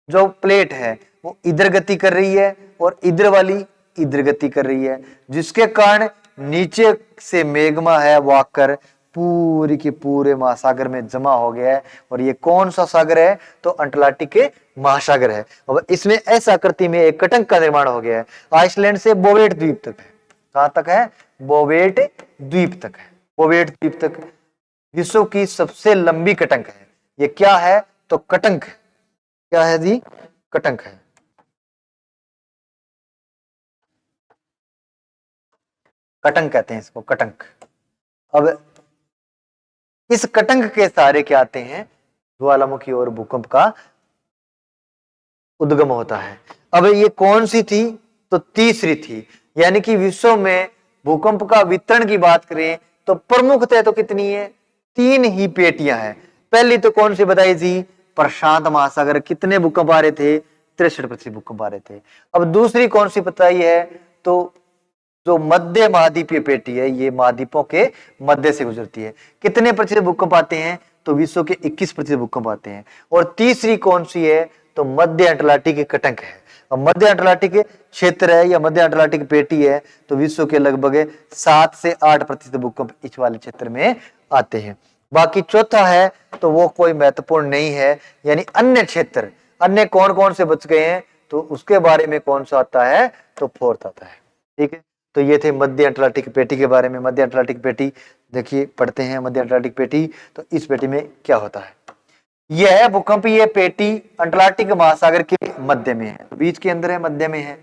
जो प्लेट है वो इधर गति कर रही है और इधर वाली इधर गति कर रही है, जिसके कारण नीचे से मेग्मा है वो आकर पूरी की पूरे महासागर में जमा हो गया है। और ये कौन सा सागर है? तो अटलांटिक के महासागर है। अब इसमें ऐसा आकृति में एक कटंक का निर्माण हो गया है, आइसलैंड से बोवेट द्वीप तक है। कहां तक है? बोवेट द्वीप तक है। बोवेट द्वीप तक विश्व की सबसे लंबी कटंक है। ये क्या है? तो कटंक। क्या है जी? कटंक है। कटंक कहते हैं इसको, कटंक। अब इस कटंक के सहारे क्या आते हैं? ज्वालामुखी और भूकंप का उद्गम होता है। अब ये कौन सी थी? तो तीसरी थी। यानी कि विश्व में भूकंप का वितरण की बात करें तो प्रमुखतः तो कितनी है? तीन ही पेटियां हैं। पहली तो कौन सी बताई थी? प्रशांत महासागर। कितने भूकंप आ रहे थे? 63% भूकंप आ रहे थे। अब दूसरी कौन सी बताई है? तो जो मध्य महाद्वीपीय पेटी है, ये महाद्वीपों के मध्य से गुजरती है। कितने प्रतिशत भूकंप आते हैं? तो विश्व के 21% भूकंप आते हैं। और तीसरी कौन सी है? तो मध्य अटलांटिक कटंक है। अब मध्य अटलांटिक क्षेत्र है या मध्य अटलांटिक पेटी है, तो विश्व के लगभग 7 से 8% भूकंप इस वाले क्षेत्र में आते हैं। बाकी चौथा है तो वो कोई महत्वपूर्ण नहीं है, यानी अन्य क्षेत्र, अन्य कौन कौन से बच गए हैं, तो उसके बारे में कौन सा आता है? तो फोर्थ आता है। ठीक है, तो ये थे मध्य अटलांटिक पेटी के बारे में। मध्य अटलांटिक पेटी देखिए, पढ़ते हैं मध्य अटलांटिक पेटी। तो इस पेटी में क्या होता है? यह भूकंपीय पेटी अटलांटिक महासागर के मध्य में है, बीच के अंदर है, मध्य में है।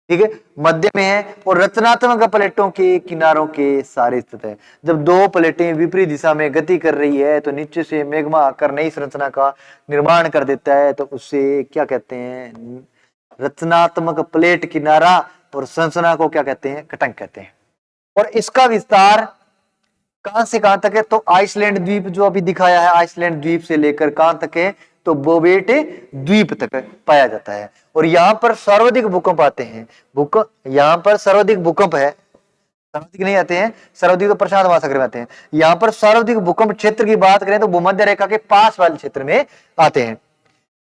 ठीक है, मध्य में है और रचनात्मक प्लेटों के किनारों के सारे स्थित है। जब दो प्लेटें विपरीत दिशा में गति कर रही है तो नीचे से मेग्मा आकर नई संरचना का निर्माण कर देता है, तो उससे क्या कहते हैं? रचनात्मक प्लेट किनारा। और संरचना को क्या कहते हैं? कटंक कहते हैं। और इसका विस्तार कहां से कहां तक है? तो आइसलैंड द्वीप जो अभी दिखाया है, आइसलैंड द्वीप से लेकर कहां तक है? तो बोवेट द्वीप तक पाया जाता है। और यहां पर सर्वाधिक भूकंप आते हैं। भूकंप, यहां पर सर्वाधिक भूकंप है, सर्वाधिक नहीं आते हैं, सर्वाधिक तो प्रशांत महासागर में आते हैं। यहाँ पर सर्वाधिक भूकंप क्षेत्र की बात करें तो भूमध्य रेखा के पास वाले क्षेत्र में आते हैं।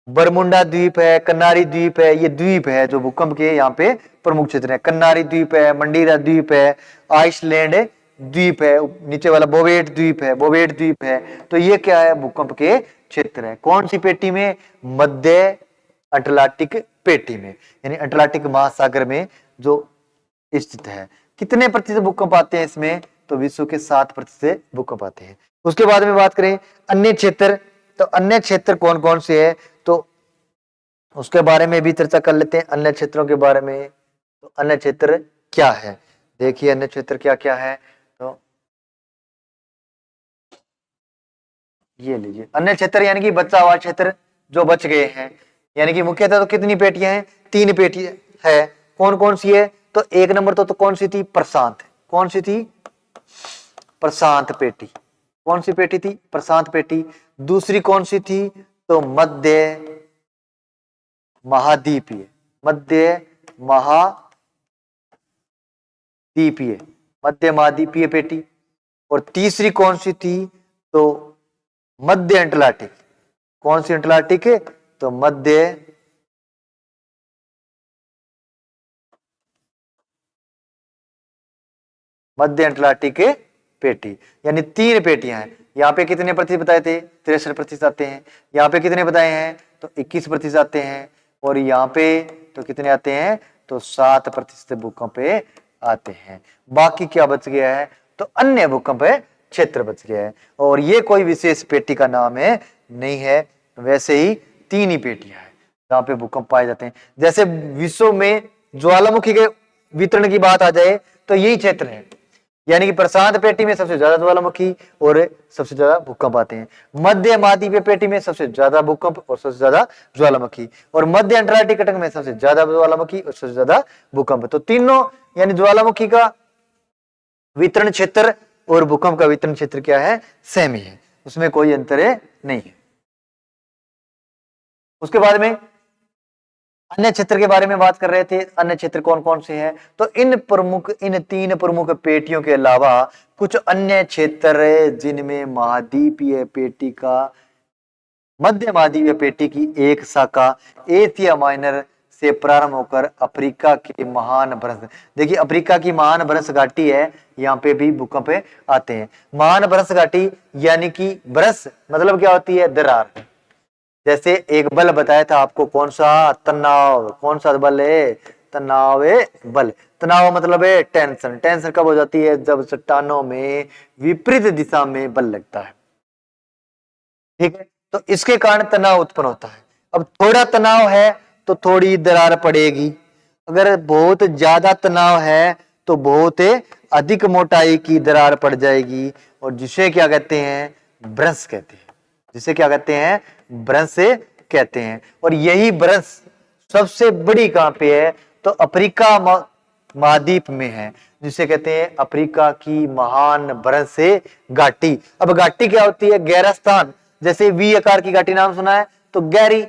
बरमुंडा द्वीप है, कन्नारी द्वीप है, ये द्वीप है जो भूकंप के यहाँ पे प्रमुख क्षेत्र है। कन्नारी द्वीप है, मंडीरा द्वीप है, आइसलैंड द्वीप है, नीचे वाला बोवेट द्वीप है, बोवेट द्वीप है। तो ये क्या है, भूकंप के क्षेत्र है। कौन सी पेटी में? मध्य अटलांटिक पेटी में, यानी अटलांटिक महासागर में जो स्थित है। कितने प्रतिशत भूकंप आते हैं इसमें? तो विश्व के 7% भूकंप आते हैं। उसके बाद में बात करें अन्य क्षेत्र, तो अन्य क्षेत्र कौन कौन से है, तो उसके बारे में भी चर्चा कर लेते हैं। अन्य क्षेत्रों के बारे में, तो अन्य क्षेत्र क्या है, देखिए अन्य क्षेत्र क्या क्या है। तो ये लीजिए अन्य क्षेत्र, यानी कि बचा हुआ क्षेत्र जो बच गए हैं, यानी कि मुख्यतः तो कितनी पेटियां हैं? 3 पेटी है। कौन कौन सी है? तो 1 नंबर तो कौन सी थी? प्रशांत। कौन सी थी? प्रशांत पेटी। कौन सी पेटी थी? प्रशांत पेटी। दूसरी कौन सी थी? तो मध्य महाद्वीपीय, मध्य महाद्वीपीय, मध्य महाद्वीपीय पेटी। और तीसरी कौन सी थी? तो मध्य अटलांटिक। कौन सी अटलांटिक है? तो मध्य अटलांटिक पेटी, यानी 3 पेटियां हैं। यहाँ पे कितने प्रतिशत बताए थे? 63% आते हैं। यहाँ पे कितने बताए हैं? तो 21% आते हैं। और यहाँ पे तो कितने आते हैं? तो 7% भूकंप आते हैं। बाकी क्या बच गया है? तो अन्य भूकंप क्षेत्र बच गया है। और ये कोई विशेष पेटी का नाम है नहीं है, वैसे ही 3 ही पेटियां हैं जहाँ पे भूकंप पाए जाते हैं। जैसे विश्व में ज्वालामुखी के वितरण की बात आ जाए तो यही क्षेत्र है, यानी कि प्रशांत पेटी में सबसे ज्यादा ज्वालामुखी और सबसे ज्यादा भूकंप आते हैं। मध्य महाद्वीपीय पेटी में सबसे ज्यादा भूकंप और सबसे ज्यादा ज्वालामुखी, और मध्य अटलांटिक तट में सबसे ज्यादा ज्वालामुखी और सबसे ज्यादा भूकंप। तो तीनों, यानी ज्वालामुखी का वितरण क्षेत्र और भूकंप का वितरण क्षेत्र क्या है? सेम ही है, उसमें कोई अंतर नहीं है। उसके बाद में अन्य क्षेत्र के बारे में बात कर रहे थे। अन्य क्षेत्र कौन कौन से हैं? तो इन 3 प्रमुख पेटियों के अलावा कुछ अन्य क्षेत्र जिनमें महाद्वीपीय पेटी का, मध्य महाद्वीपीय पेटी की एक शाखा एशिया माइनर से प्रारंभ होकर अफ्रीका के महान भ्रंश, देखिए अफ्रीका की महान भ्रंश घाटी है, यहाँ पे भी भूकंप आते हैं। महान भ्रंश घाटी यानी कि भ्रंश मतलब क्या होती है? दरार। जैसे एक बल बताया था आपको, कौन सा? तनाव। कौन सा बल है? तनाव बल। तनाव मतलब है टेंशन। टेंशन कब हो जाती है? जब चट्टानों में विपरीत दिशा में बल लगता है, ठीक है। तो इसके कारण तनाव उत्पन्न होता है। अब थोड़ा तनाव है तो थोड़ी दरार पड़ेगी, अगर बहुत ज्यादा तनाव है तो बहुत अधिक मोटाई की दरार पड़ जाएगी, और जिसे क्या कहते हैं? भ्रंश कहते हैं। जिसे क्या कहते हैं? भ्रंश कहते हैं। और यही भ्रंश सबसे बड़ी कहां पे है? तो अफ्रीका महाद्वीप में है, जिसे कहते हैं अफ्रीका की महान भ्रंश घाटी। अब घाटी क्या होती है? गहरा स्थान। जैसे वी आकार की घाटी नाम सुना है, तो गहरी,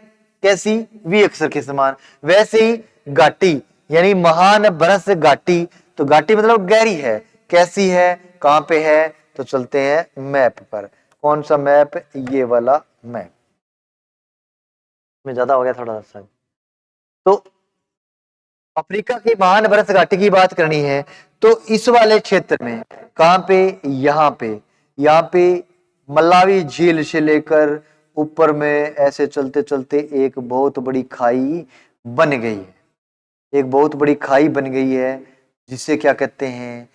कैसी? वी अक्षर के समान। वैसे ही घाटी यानी महान भ्रंश घाटी, तो घाटी मतलब गहरी है। कैसी है? कहां पे है? तो चलते हैं मैप पर। कौन सा मैप? ये वाला मैप में ज्यादा हो गया थोड़ा सा। तो अफ्रीका की महान भ्रंश घाटी की बात करनी है तो इस वाले क्षेत्र में, कहां पे? यहाँ पे मलावी झील से लेकर ऊपर में ऐसे चलते चलते एक बहुत बड़ी खाई बन गई है। एक बहुत बड़ी खाई बन गई है, जिसे क्या कहते हैं?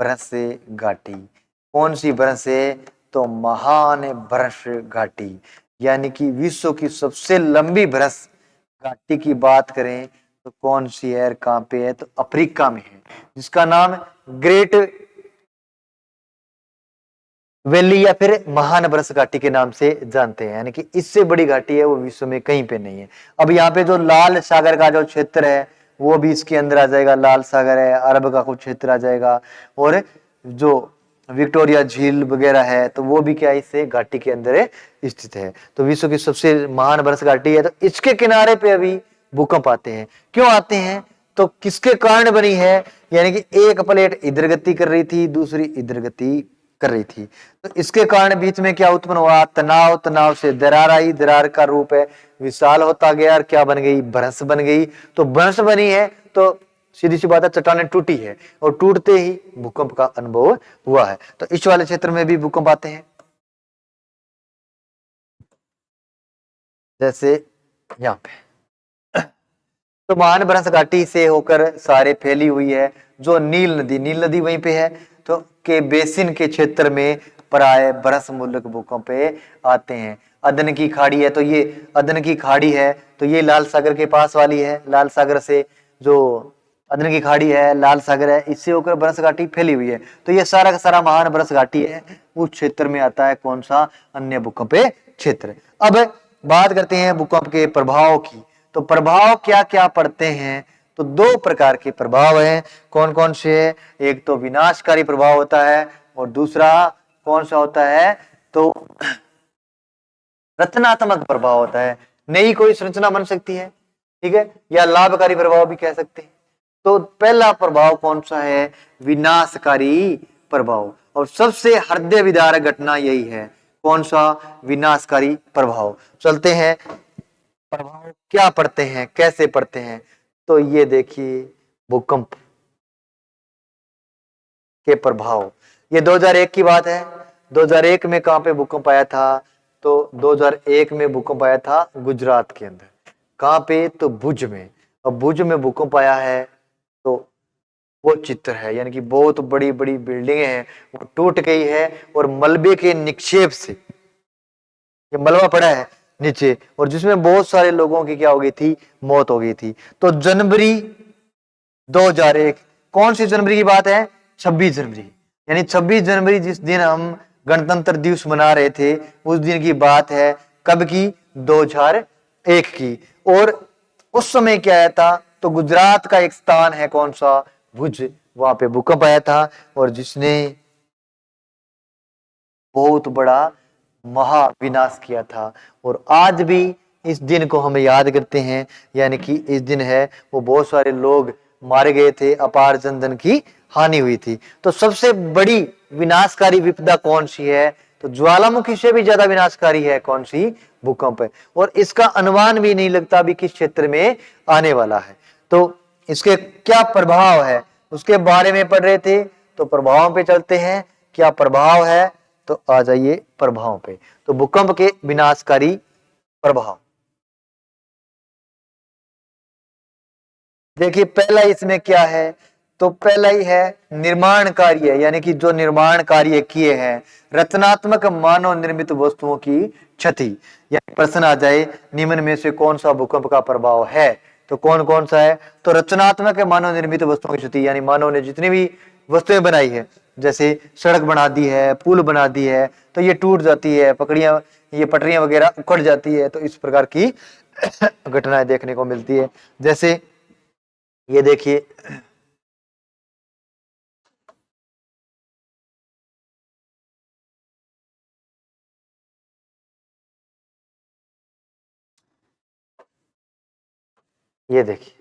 भ्रंश घाटी। कौन सी भ्रंश? तो महान भ्रंश घाटी, यानी कि विश्व की सबसे लंबी भ्रंश घाटी की बात करें तो कौन सी है, कहां पे है? तो अफ्रीका में है, जिसका नाम ग्रेट वैली या फिर महान भ्रंश घाटी के नाम से जानते हैं। यानी कि इससे बड़ी घाटी है वो विश्व में कहीं पे नहीं है। अब यहाँ पे जो लाल सागर का जो क्षेत्र है वो भी इसके अंदर आ जाएगा। लाल सागर है, अरब का कुछ क्षेत्र आ जाएगा, और जो विक्टोरिया झील वगैरह है तो वो भी क्या इससे घाटी के अंदर स्थित है। तो विश्व की सबसे महान भ्रंश घाटी है, तो इसके किनारे पे अभी भूकंप आते हैं। क्यों आते हैं? तो किसके कारण बनी है, यानी कि एक प्लेट इधर गति कर रही थी, दूसरी इधर गति कर रही थी, तो इसके कारण बीच में क्या उत्पन्न हुआ, तनाव, तनाव से दरार आई, दरार का रूप है विशाल होता गया और क्या बन गई, भ्रंश बन गई। तो भ्रंश बनी है तो सीधी सी बात है चट्टानें टूटी है, और टूटते ही भूकंप का अनुभव हुआ है। तो इस वाले क्षेत्र में भी भूकंप आते हैं, जैसे यहाँ पे। तो महान भ्रंश घाटी से होकर सारे फैली हुई है जो नील नदी, नील नदी वहीं पे है, तो के बेसिन के क्षेत्र में प्राय भ्रंश मूलक भूकंप आते हैं। अदन की खाड़ी है, तो ये अदन की खाड़ी है, तो ये लाल सागर के पास वाली है, लाल सागर से जो अदन की खाड़ी है, लाल सागर है, इससे होकर भ्रंश घाटी फैली हुई है। तो ये सारा का सारा महान भ्रंश घाटी है, उस क्षेत्र में आता है कौन सा, अन्य भूकंप क्षेत्र। अब बात करते हैं भूकंप के प्रभाव की। तो प्रभाव क्या क्या पड़ते हैं, तो दो प्रकार के प्रभाव हैं। कौन कौन से, एक तो विनाशकारी प्रभाव होता है, और दूसरा कौन सा होता है, तो रचनात्मक प्रभाव होता है, नई कोई संरचना बन सकती है, ठीक है, या लाभकारी प्रभाव भी कह सकते हैं। तो पहला प्रभाव कौन सा है, विनाशकारी प्रभाव, और सबसे हृदय विदारक घटना यही है, कौन सा, विनाशकारी प्रभाव। चलते हैं प्रभाव क्या पड़ते हैं, कैसे पड़ते हैं। तो ये देखिए भूकंप के प्रभाव, ये 2001 की बात है। 2001 में कहां पे भूकंप आया था, तो 2001 में भूकंप आया था गुजरात के अंदर, कहां पे, तो भुज में। अब भुज में भूकंप आया है, तो वो चित्र है, यानी कि बहुत बड़ी बड़ी बिल्डिंगें हैं वो टूट गई है, और मलबे के निक्षेप से ये मलबा पड़ा है नीचे, और जिसमें बहुत सारे लोगों की क्या हो गई थी, मौत हो गई थी। तो जनवरी 2001, कौन सी जनवरी की बात है, 26 जनवरी, यानी 26 जनवरी जिस दिन हम गणतंत्र दिवस मना रहे थे, उस दिन की बात है, कब की, 2001 की। और उस समय क्या आया था, तो गुजरात का एक स्थान है कौन सा, भुज, वहां पे भूकंप आया था, और जिसने बहुत बड़ा महाविनाश किया था। और आज भी इस दिन को हम याद करते हैं, यानी कि इस दिन है वो बहुत सारे लोग मारे गए थे, अपार जनधन की हानि हुई थी। तो सबसे बड़ी विनाशकारी विपदा कौन सी है, तो ज्वालामुखी से भी ज्यादा विनाशकारी है कौन सी, भूकंप है, और इसका अनुमान भी नहीं लगता भी किस क्षेत्र में आने वाला है। तो इसके क्या प्रभाव है उसके बारे में पढ़ रहे थे, तो प्रभाव पे चलते हैं, क्या प्रभाव है, तो आ जाइए प्रभाव पे। तो भूकंप के विनाशकारी प्रभाव देखिए, पहला इसमें क्या है, तो पहला ही है निर्माण कार्य, यानी कि जो निर्माण कार्य किए हैं, रचनात्मक मानव निर्मित वस्तुओं की क्षति। यानी प्रश्न आ जाए निम्न में से कौन सा भूकंप का प्रभाव है, तो कौन कौन सा है, तो रचनात्मक मानव निर्मित वस्तुओं की क्षति, यानी मानव ने जितनी भी वस्तुएं बनाई है, जैसे सड़क बना दी है, पुल बना दी है, तो ये टूट जाती है, पकड़ियां, ये पटरियां वगैरह उखड़ जाती है, तो इस प्रकार की घटनाएं देखने को मिलती है। जैसे ये देखिए, ये देखिए,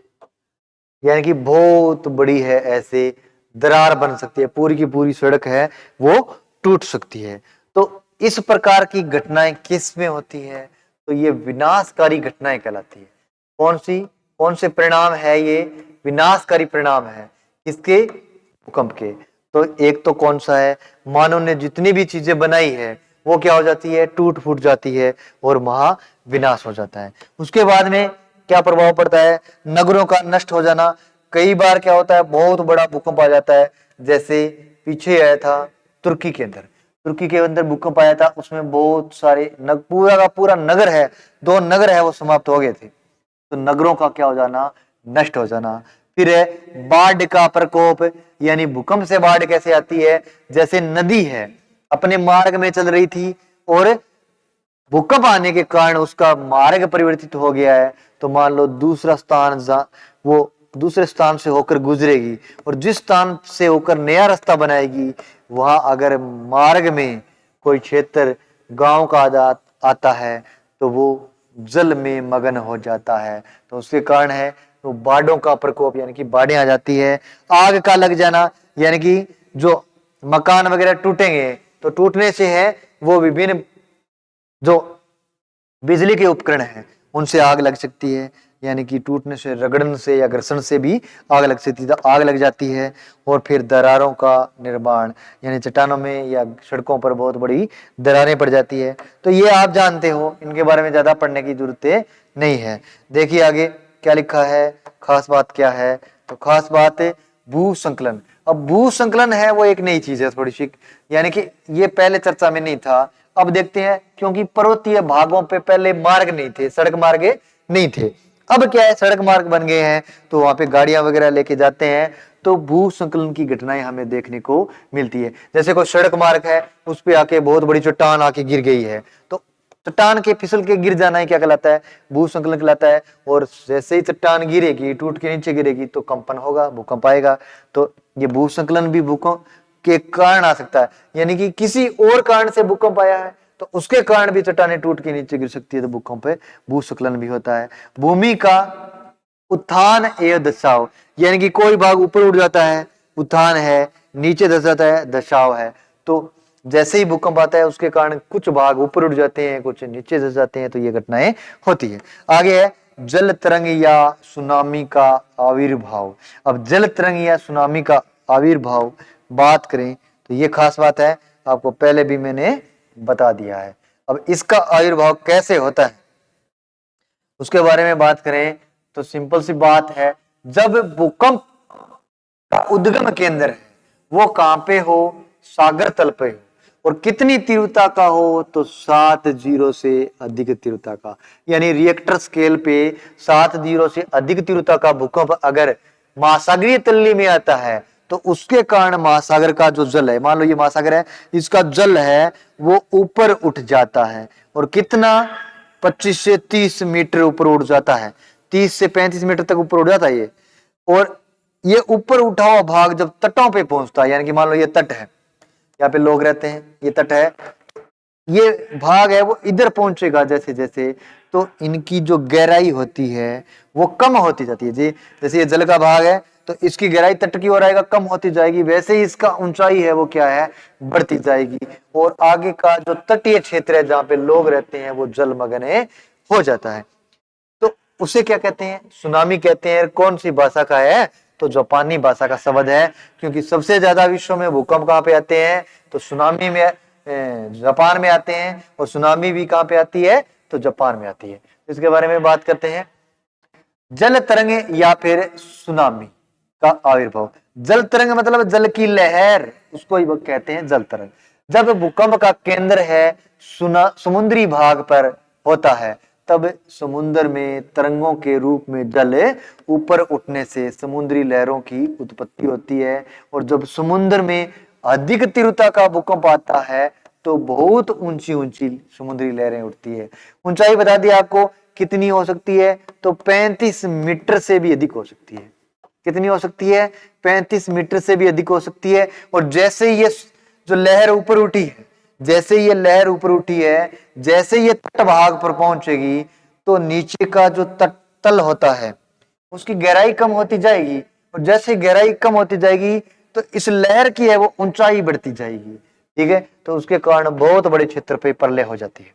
यानी कि बहुत बड़ी है, ऐसे दरार बन सकती है, पूरी की पूरी सड़क है वो टूट सकती है। तो इस प्रकार की घटनाएं किस में होती है, तो ये विनाशकारी घटनाएं कहलाती है। कौन सी, कौन से परिणाम है ये, विनाशकारी परिणाम है किसके, भूकंप के। तो एक तो कौन सा है, मानव ने जितनी भी चीजें बनाई है वो क्या हो जाती है, टूट फूट जाती है, और महा विनाश हो जाता है। उसके बाद में क्या प्रभाव पड़ता है, नगरों का नष्ट हो जाना। कई बार क्या होता है, बहुत बड़ा भूकंप आ जाता है, जैसे पीछे आया था तुर्की के अंदर, तुर्की के अंदर भूकंप आया था, उसमें बहुत सारे पूरा का पूरा नगर है, 2 नगर है वो समाप्त हो गए थे। तो नगरों का क्या हो जाना, नष्ट हो जाना। फिर है बाढ़ का प्रकोप, यानी भूकंप से बाढ़ कैसे आती है, जैसे नदी है अपने मार्ग में चल रही थी, और भूकंप आने के कारण उसका मार्ग परिवर्तित हो गया है, तो मान लो दूसरा स्थान वो दूसरे स्थान से होकर गुजरेगी, और जिस स्थान से होकर नया रास्ता बनाएगी, वहां अगर मार्ग में कोई क्षेत्र गांव का आता है, तो वो जल में मगन हो जाता है। तो उसके कारण है तो बाढ़ों का प्रकोप यानी कि बाढ़ें आ जाती है। आग का लग जाना यानी कि जो मकान वगैरह टूटेंगे तो टूटने से है वो विभिन्न जो बिजली के उपकरण हैं उनसे आग लग सकती है, यानी कि टूटने से, रगड़न से या घर्षण से भी आग लग सकती है, तो आग लग जाती है। और फिर दरारों का निर्माण यानी चट्टानों में या सड़कों पर बहुत बड़ी दरारें पड़ जाती है। तो ये आप जानते हो, इनके बारे में ज्यादा पढ़ने की जरूरत नहीं है। देखिए आगे क्या लिखा है, खास बात क्या है, तो खास बात है भू संकलन। अब भू संकलन है वो एक नई चीज है थोड़ी सी, यानी कि ये पहले चर्चा में नहीं था। अब देखते हैं, क्योंकि पर्वतीय भागों पे पहले मार्ग नहीं थे, सड़क मार्ग नहीं थे। अब क्या है, सड़क मार्ग बन गए हैं तो वहां पे गाड़ियां वगैरह लेके जाते हैं, तो भू संकलन की घटनाएं हमें देखने को मिलती है। जैसे कोई सड़क मार्ग है, उस पे आके बहुत बड़ी चट्टान आके गिर गई है, तो चट्टान के फिसल के गिर जाना ही क्या कहलाता है, भू संकलन कहलाता है। और जैसे ही चट्टान गिरेगी, टूट के नीचे गिरेगी, तो कंपन होगा, भूकंप आएगा। तो ये भू संकलन भी भूकंप के कारण आ सकता है, यानी कि किसी और कारण से भूकंप आया है तो उसके कारण भी चट्टानें टूट के नीचे गिर सकती है, तो भूकंप है, भूस्खलन भी होता है। भूमि का उत्थान एवं दशाव, यानी कि कोई भाग ऊपर उठ जाता है, उत्थान है, नीचे धस जाता है, दशाव है। तो जैसे ही भूकंप आता है उसके कारण कुछ भाग ऊपर उठ जाते हैं, कुछ नीचे धस जाते हैं, तो ये घटनाएं होती है। आगे है जल तरंग या सुनामी का आविर्भाव। अब जल तरंग या सुनामी का आविर्भाव बात करें तो ये खास बात है, आपको पहले भी मैंने बता दिया है। अब इसका आविर्भाव कैसे होता है उसके बारे में बात करें तो सिंपल सी बात है, जब भूकंप का उद्गम केंद्र है वो कहां पे हो, सागर तल पे हो, और कितनी तीव्रता का हो, तो 7 से अधिक तीव्रता का, यानी रिएक्टर स्केल पे 7 से अधिक तीव्रता का भूकंप अगर महासागरीय तल्ली में आता है तो उसके कारण महासागर का जो जल है, मान लो ये महासागर है, इसका जल है वो ऊपर उठ जाता है। और कितना, 25 से 30 मीटर ऊपर उठ जाता है, 30 से 35 मीटर तक ऊपर उठ जाता है ये। और ये ऊपर उठा हुआ भाग जब तटों पे पहुंचता है, यानी कि मान लो ये तट है, यहाँ पे लोग रहते हैं, ये तट है, ये भाग है वो इधर पहुंचेगा जैसे जैसे, तो इनकी जो गहराई होती है वो कम होती जाती है जी। जैसे ये जल का भाग है तो इसकी गहराई तट की ओर आएगा, कम होती जाएगी, वैसे ही इसका ऊंचाई है वो क्या है, बढ़ती जाएगी। और आगे का जो तटीय क्षेत्र है जहाँ पे लोग रहते हैं वो जलमग्न हो जाता है। तो उसे क्या कहते हैं, सुनामी कहते हैं। कौन सी भाषा का है, तो जापानी भाषा का शब्द है, क्योंकि सबसे ज्यादा विश्व में भूकंप कहाँ पे आते हैं, तो सुनामी में जापान में आते हैं, और सुनामी भी कहाँ पे आती है, तो जापान में आती है। इसके बारे में बात करते हैं, जल तरंग या फिर सुनामी का आविर्भाव। जल तरंग मतलब जल की लहर, उसको ही कहते हैं जल तरंग। जब भूकंप का केंद्र है समुद्री भाग पर होता है, तब समुद्र में तरंगों के रूप में जल ऊपर उठने से समुद्री लहरों की उत्पत्ति होती है। और जब समुद्र में अधिक तीव्रता का भूकंप आता है तो बहुत ऊंची ऊंची समुद्री लहरें उठती है। ऊंचाई बता दी आपको कितनी हो सकती है, तो 35 मीटर से भी अधिक हो सकती है। कितनी हो सकती है, 35 मीटर से भी अधिक हो सकती है। और जैसे ये जो लहर ऊपर उठी है, जैसे ये लहर ऊपर उठी है, जैसे ये तट भाग पर पहुंचेगी तो नीचे का जो तल होता है उसकी गहराई कम होती जाएगी, और जैसे गहराई कम होती जाएगी तो इस लहर की है वो ऊंचाई बढ़ती जाएगी। ठीक है, तो उसके कारण बहुत बड़े क्षेत्र पे प्रलय हो जाती है,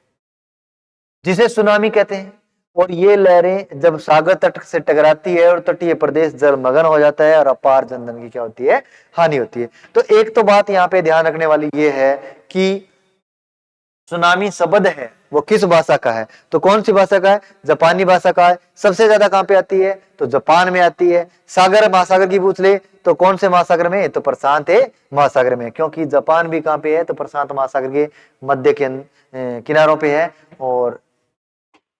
जिसे सुनामी कहते हैं। और ये लहरें जब सागर तट से टकराती है और तटीय प्रदेश जलमग्न हो जाता है और अपार जनधन की क्या होती है, हानि होती है। तो एक तो बात यहाँ पे ध्यान रखने वाली ये है कि सुनामी शब्द है वो किस भाषा का है, तो कौन सी भाषा का है, जापानी भाषा का है। सबसे ज्यादा कहां पे आती है, तो जापान में आती है। सागर महासागर की पूछ ले तो कौन से महासागर में, तो प्रशांत महासागर में, क्योंकि जापान भी कहां पे है, तो प्रशांत महासागर के मध्य के किनारों पे है, और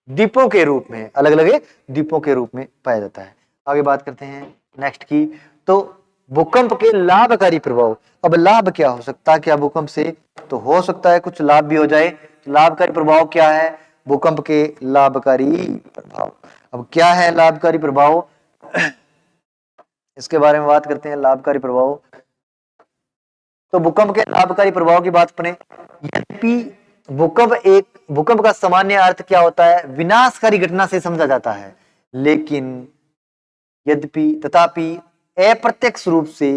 द्वीपों के रूप में, अलग अलग द्वीपों के रूप में पाया जाता है। आगे बात करते हैं नेक्स्ट की, तो भूकंप के लाभकारी प्रभाव। अब लाभ क्या हो सकता है, क्या भूकंप से, तो हो सकता है कुछ लाभ भी हो जाए। तो लाभकारी प्रभाव क्या है, भूकंप के लाभकारी प्रभाव। अब क्या है लाभकारी प्रभाव, इसके बारे में बात करते हैं। लाभकारी प्रभाव, तो भूकंप के लाभकारी प्रभाव की बात करें, यद्यपि भूकंप का सामान्य अर्थ क्या होता है, विनाशकारी घटना से समझा जाता है, लेकिन यद्यपि तथापि अप्रत्यक्ष रूप से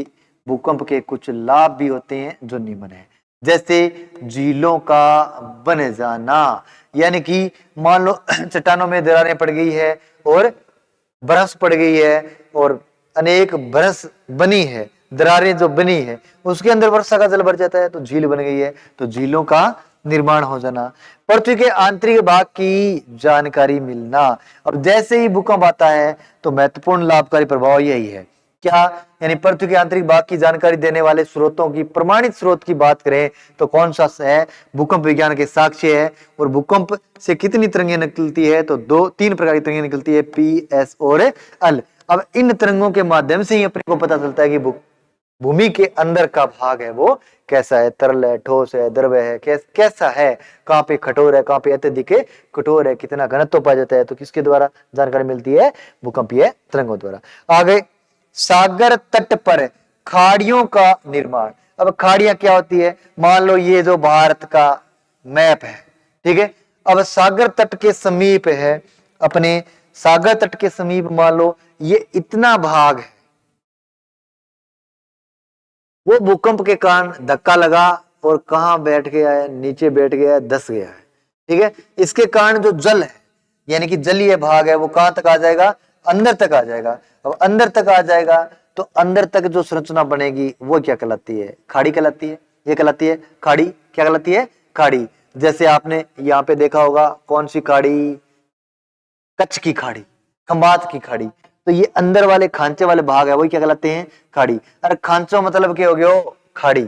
भूकंप के कुछ लाभ भी होते हैं जो निम्न है, जैसे झीलों का बन जाना, यानी कि मान लो चट्टानों में दरारें पड़ गई है और बरस पड़ गई है और अनेक बरस बनी है, दरारें जो बनी है उसके अंदर वर्षा का जल भर जाता है तो झील बन गई है, तो झीलों का निर्माण हो जाना। पृथ्वी के आंतरिक भाग की जानकारी मिलना। अब जैसे ही भूकंप आता है तो महत्वपूर्ण लाभकारी प्रभाव यही है, क्या, यानी पृथ्वी के आंतरिक भाग की जानकारी देने वाले स्रोतों की प्रमाणित स्रोत की बात करें तो कौन सा है, भूकंप विज्ञान के साक्ष्य है। और भूकंप से कितनी तरंगें निकलती है, तो तीन प्रकार की तरंगें निकलती है, पी, एस और एल। अब इन तरंगों के माध्यम से ही अपने को पता चलता है कि भूमि के अंदर का भाग है वो कैसा है, तरल है, ठोस है, द्रव है, कैसा है, कहाँ पे कठोर है, कहाँ पे अत्यधिक कठोर है, कितना घनत्व पाया जाता है, तो किसके द्वारा जानकारी मिलती है, भूकंपीय तरंगों द्वारा। आगे सागर तट पर खाड़ियों का निर्माण। अब खाड़ियां क्या होती है, मान लो ये जो भारत का मैप है, ठीक है, अब सागर तट के समीप है, अपने सागर तट के समीप मान लो ये इतना भाग है, वो भूकंप के कारण धक्का लगा और कहां बैठ गया है, नीचे बैठ गया है, धस गया है, ठीक है। इसके कारण जो जल है यानी कि जलीय भाग है वो कहां तक आ जाएगा, अंदर तक आ जाएगा। अब अंदर तक आ जाएगा तो अंदर तक जो संरचना बनेगी वो क्या कहलाती है, खाड़ी कहलाती है। ये कहलाती है खाड़ी, क्या कहलाती है, खाड़ी। जैसे आपने यहाँ पे देखा होगा कौन सी खाड़ी, कच्छ की खाड़ी, खंबात की खाड़ी, तो ये अंदर वाले खांचे वाले भाग है वही क्या कहलाते हैं, खाड़ी। अरे खांचो मतलब क्या हो गया, खाड़ी।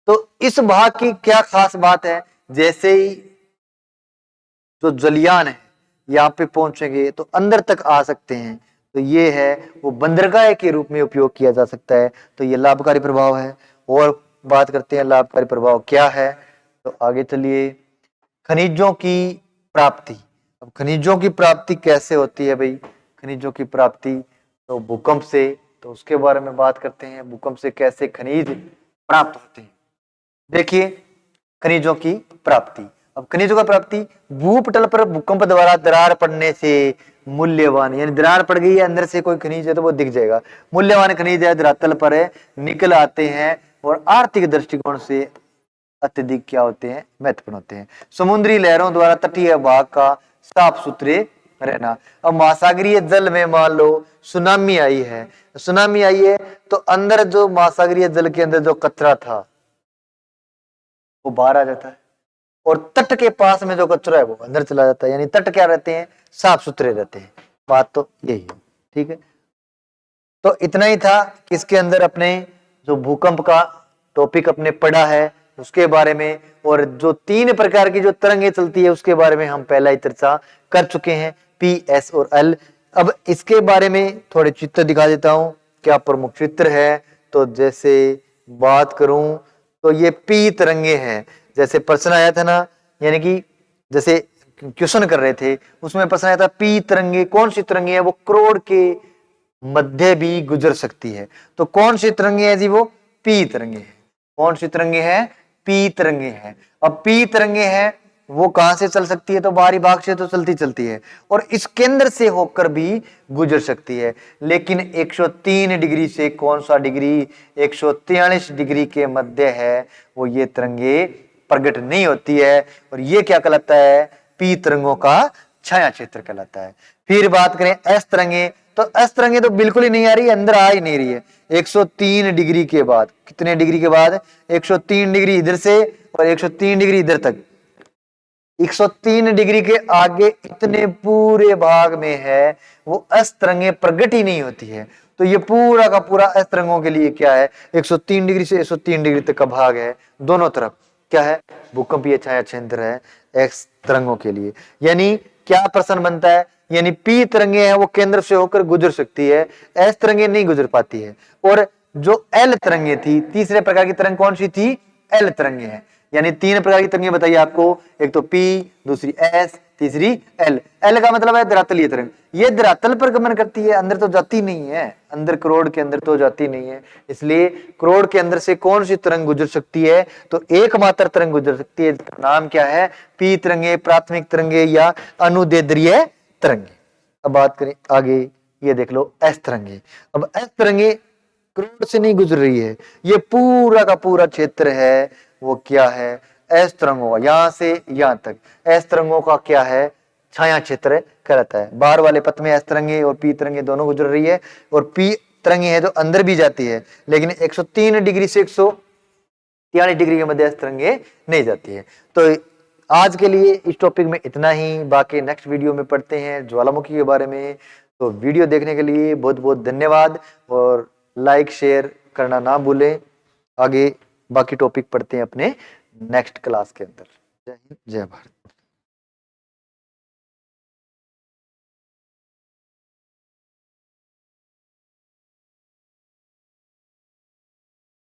तो इस भाग की क्या खास बात है, जैसे ही जो जलियान है यहाँ पे पहुंचेंगे तो अंदर तक आ सकते हैं, तो ये है वो बंदरगाह के रूप में उपयोग किया जा सकता है, तो ये लाभकारी प्रभाव है। और बात करते हैं लाभकारी प्रभाव क्या है, तो आगे चलिए। खनिजों की प्राप्ति। अब खनिजों की प्राप्ति कैसे होती है भाई, खनिजों की प्राप्ति तो भूकंप से, तो उसके बारे में बात करते हैं, भूकंप से कैसे खनिज प्राप्त होते हैं। देखिए खनिजों की प्राप्ति। अब खनिजों का प्राप्ति भूपटल पर भूकंप द्वारा दरार पड़ने से मूल्यवान, यानी दरार पड़ गई है अंदर से कोई खनिज है तो वो दिख जाएगा, मूल्यवान खनिज है धरातल पर निकल आते हैं और आर्थिक दृष्टिकोण से अत्यधिक क्या होते हैं, महत्वपूर्ण होते हैं। समुद्री लहरों द्वारा तटीय भाग का साफ सुथरे रहना। अब महासागरीय जल में मान लो सुनामी आई है, सुनामी आई है तो अंदर जो महासागरीय जल के अंदर जो कचरा था वो बाहर आ जाता है और तट के पास में जो कचरा है वो अंदर चला जाता है, यानी तट क्या रहते हैं, साफ सुथरे रहते हैं। बात तो यही है, ठीक है। तो इतना ही था किसके अंदर अपने जो भूकंप का टॉपिक अपने पढ़ा है उसके बारे में, और जो तीन प्रकार की जो तरंगें चलती है उसके बारे में हम पहला ही चर्चा कर चुके हैं, पी, एस और एल। अब इसके बारे में थोड़े चित्र दिखा देता हूं, क्या प्रमुख चित्र है। तो जैसे बात करूं तो ये पी तरंगे हैं, जैसे प्रश्न आया था ना, यानी कि जैसे क्वेश्चन कर रहे थे उसमें प्रश्न आया था पी तरंगे, कौन सी तरंगे है, वो करोड़ के मध्य भी गुजर सकती है। तो कौन सी तरंगे है जी, वो पी तरंगे है। कौन सी तरंगे है, पी तरंगे है। अब पी तरंगे है वो कहां से चल सकती है, तो बाहरी भाग से तो चलती चलती है और इस केंद्र से होकर भी गुजर सकती है, लेकिन 103 डिग्री से कौन सा डिग्री, 143 डिग्री के मध्य है वो ये तरंगे प्रकट नहीं होती है, और ये क्या कहलाता है, पी तरंगों का छाया क्षेत्र कहलाता है। फिर बात करें एस तरंगे, तो एस तरंगे तो बिल्कुल ही नहीं आ रही है, अंदर आ ही नहीं रही है। 103 डिग्री के बाद, कितने डिग्री के बाद, 103 डिग्री इधर से और 103 डिग्री इधर तक, 103 डिग्री के आगे इतने पूरे भाग में है वो एस तरंगे प्रकट ही नहीं होती है। तो ये पूरा का पूरा एस तरंगों के लिए क्या है, 103 डिग्री से 103 डिग्री तक का भाग है, दोनों तरफ क्या है, भूकंपीय छाया क्षेत्र है एक्स तरंगों के लिए। यानी क्या प्रश्न बनता है, यानी पी तरंगे हैं वो केंद्र से होकर गुजर सकती है, एस तरंगे नहीं गुजर पाती है। और जो एल तरंगे थी, तीसरे प्रकार की तरंग कौन सी थी, एल तरंगे हैं। यानी तीन प्रकार की तरंगे बताइए आपको, एक तो पी, दूसरी एस, तीसरी एल। एल का मतलब है धरातलीय तरंग, ये धरातल पर गमन करती है, अंदर तो जाती नहीं है, अंदर करोड़ के अंदर तो जाती नहीं है। इसलिए करोड़ के अंदर से कौन सी तरंग गुजर सकती है, तो एकमात्र तरंग गुजर सकती है, नाम क्या है, पी तरंगे, प्राथमिक तरंगे या अनुदैर्ध्य तरंगे। अब बात करें आगे ये देख लो एस तरंगे। अब एस तरंगे करोड़ से नहीं गुजर रही है, ये पूरा का पूरा क्षेत्र है वो क्या है, एस तरंगों का, यहां से यहां तक एस तरंगों का क्या है, छाया क्षेत्र कहलाता है। बाहर वाले पथ में एस तरंगे और पी तरंगे दोनों गुजर रही है, और पी तरंगे है जो अंदर भी जाती है, लेकिन 103 डिग्री से 143 डिग्री के मध्य एस तरंगे नहीं जाती है। तो आज के लिए इस टॉपिक में इतना ही, बाकी नेक्स्ट वीडियो में पढ़ते हैं ज्वालामुखी के बारे में। तो वीडियो देखने के लिए बहुत बहुत धन्यवाद, और लाइक शेयर करना ना भूलें। आगे बाकी टॉपिक पढ़ते हैं अपने नेक्स्ट क्लास के अंदर। जय हिंद, जय भारत।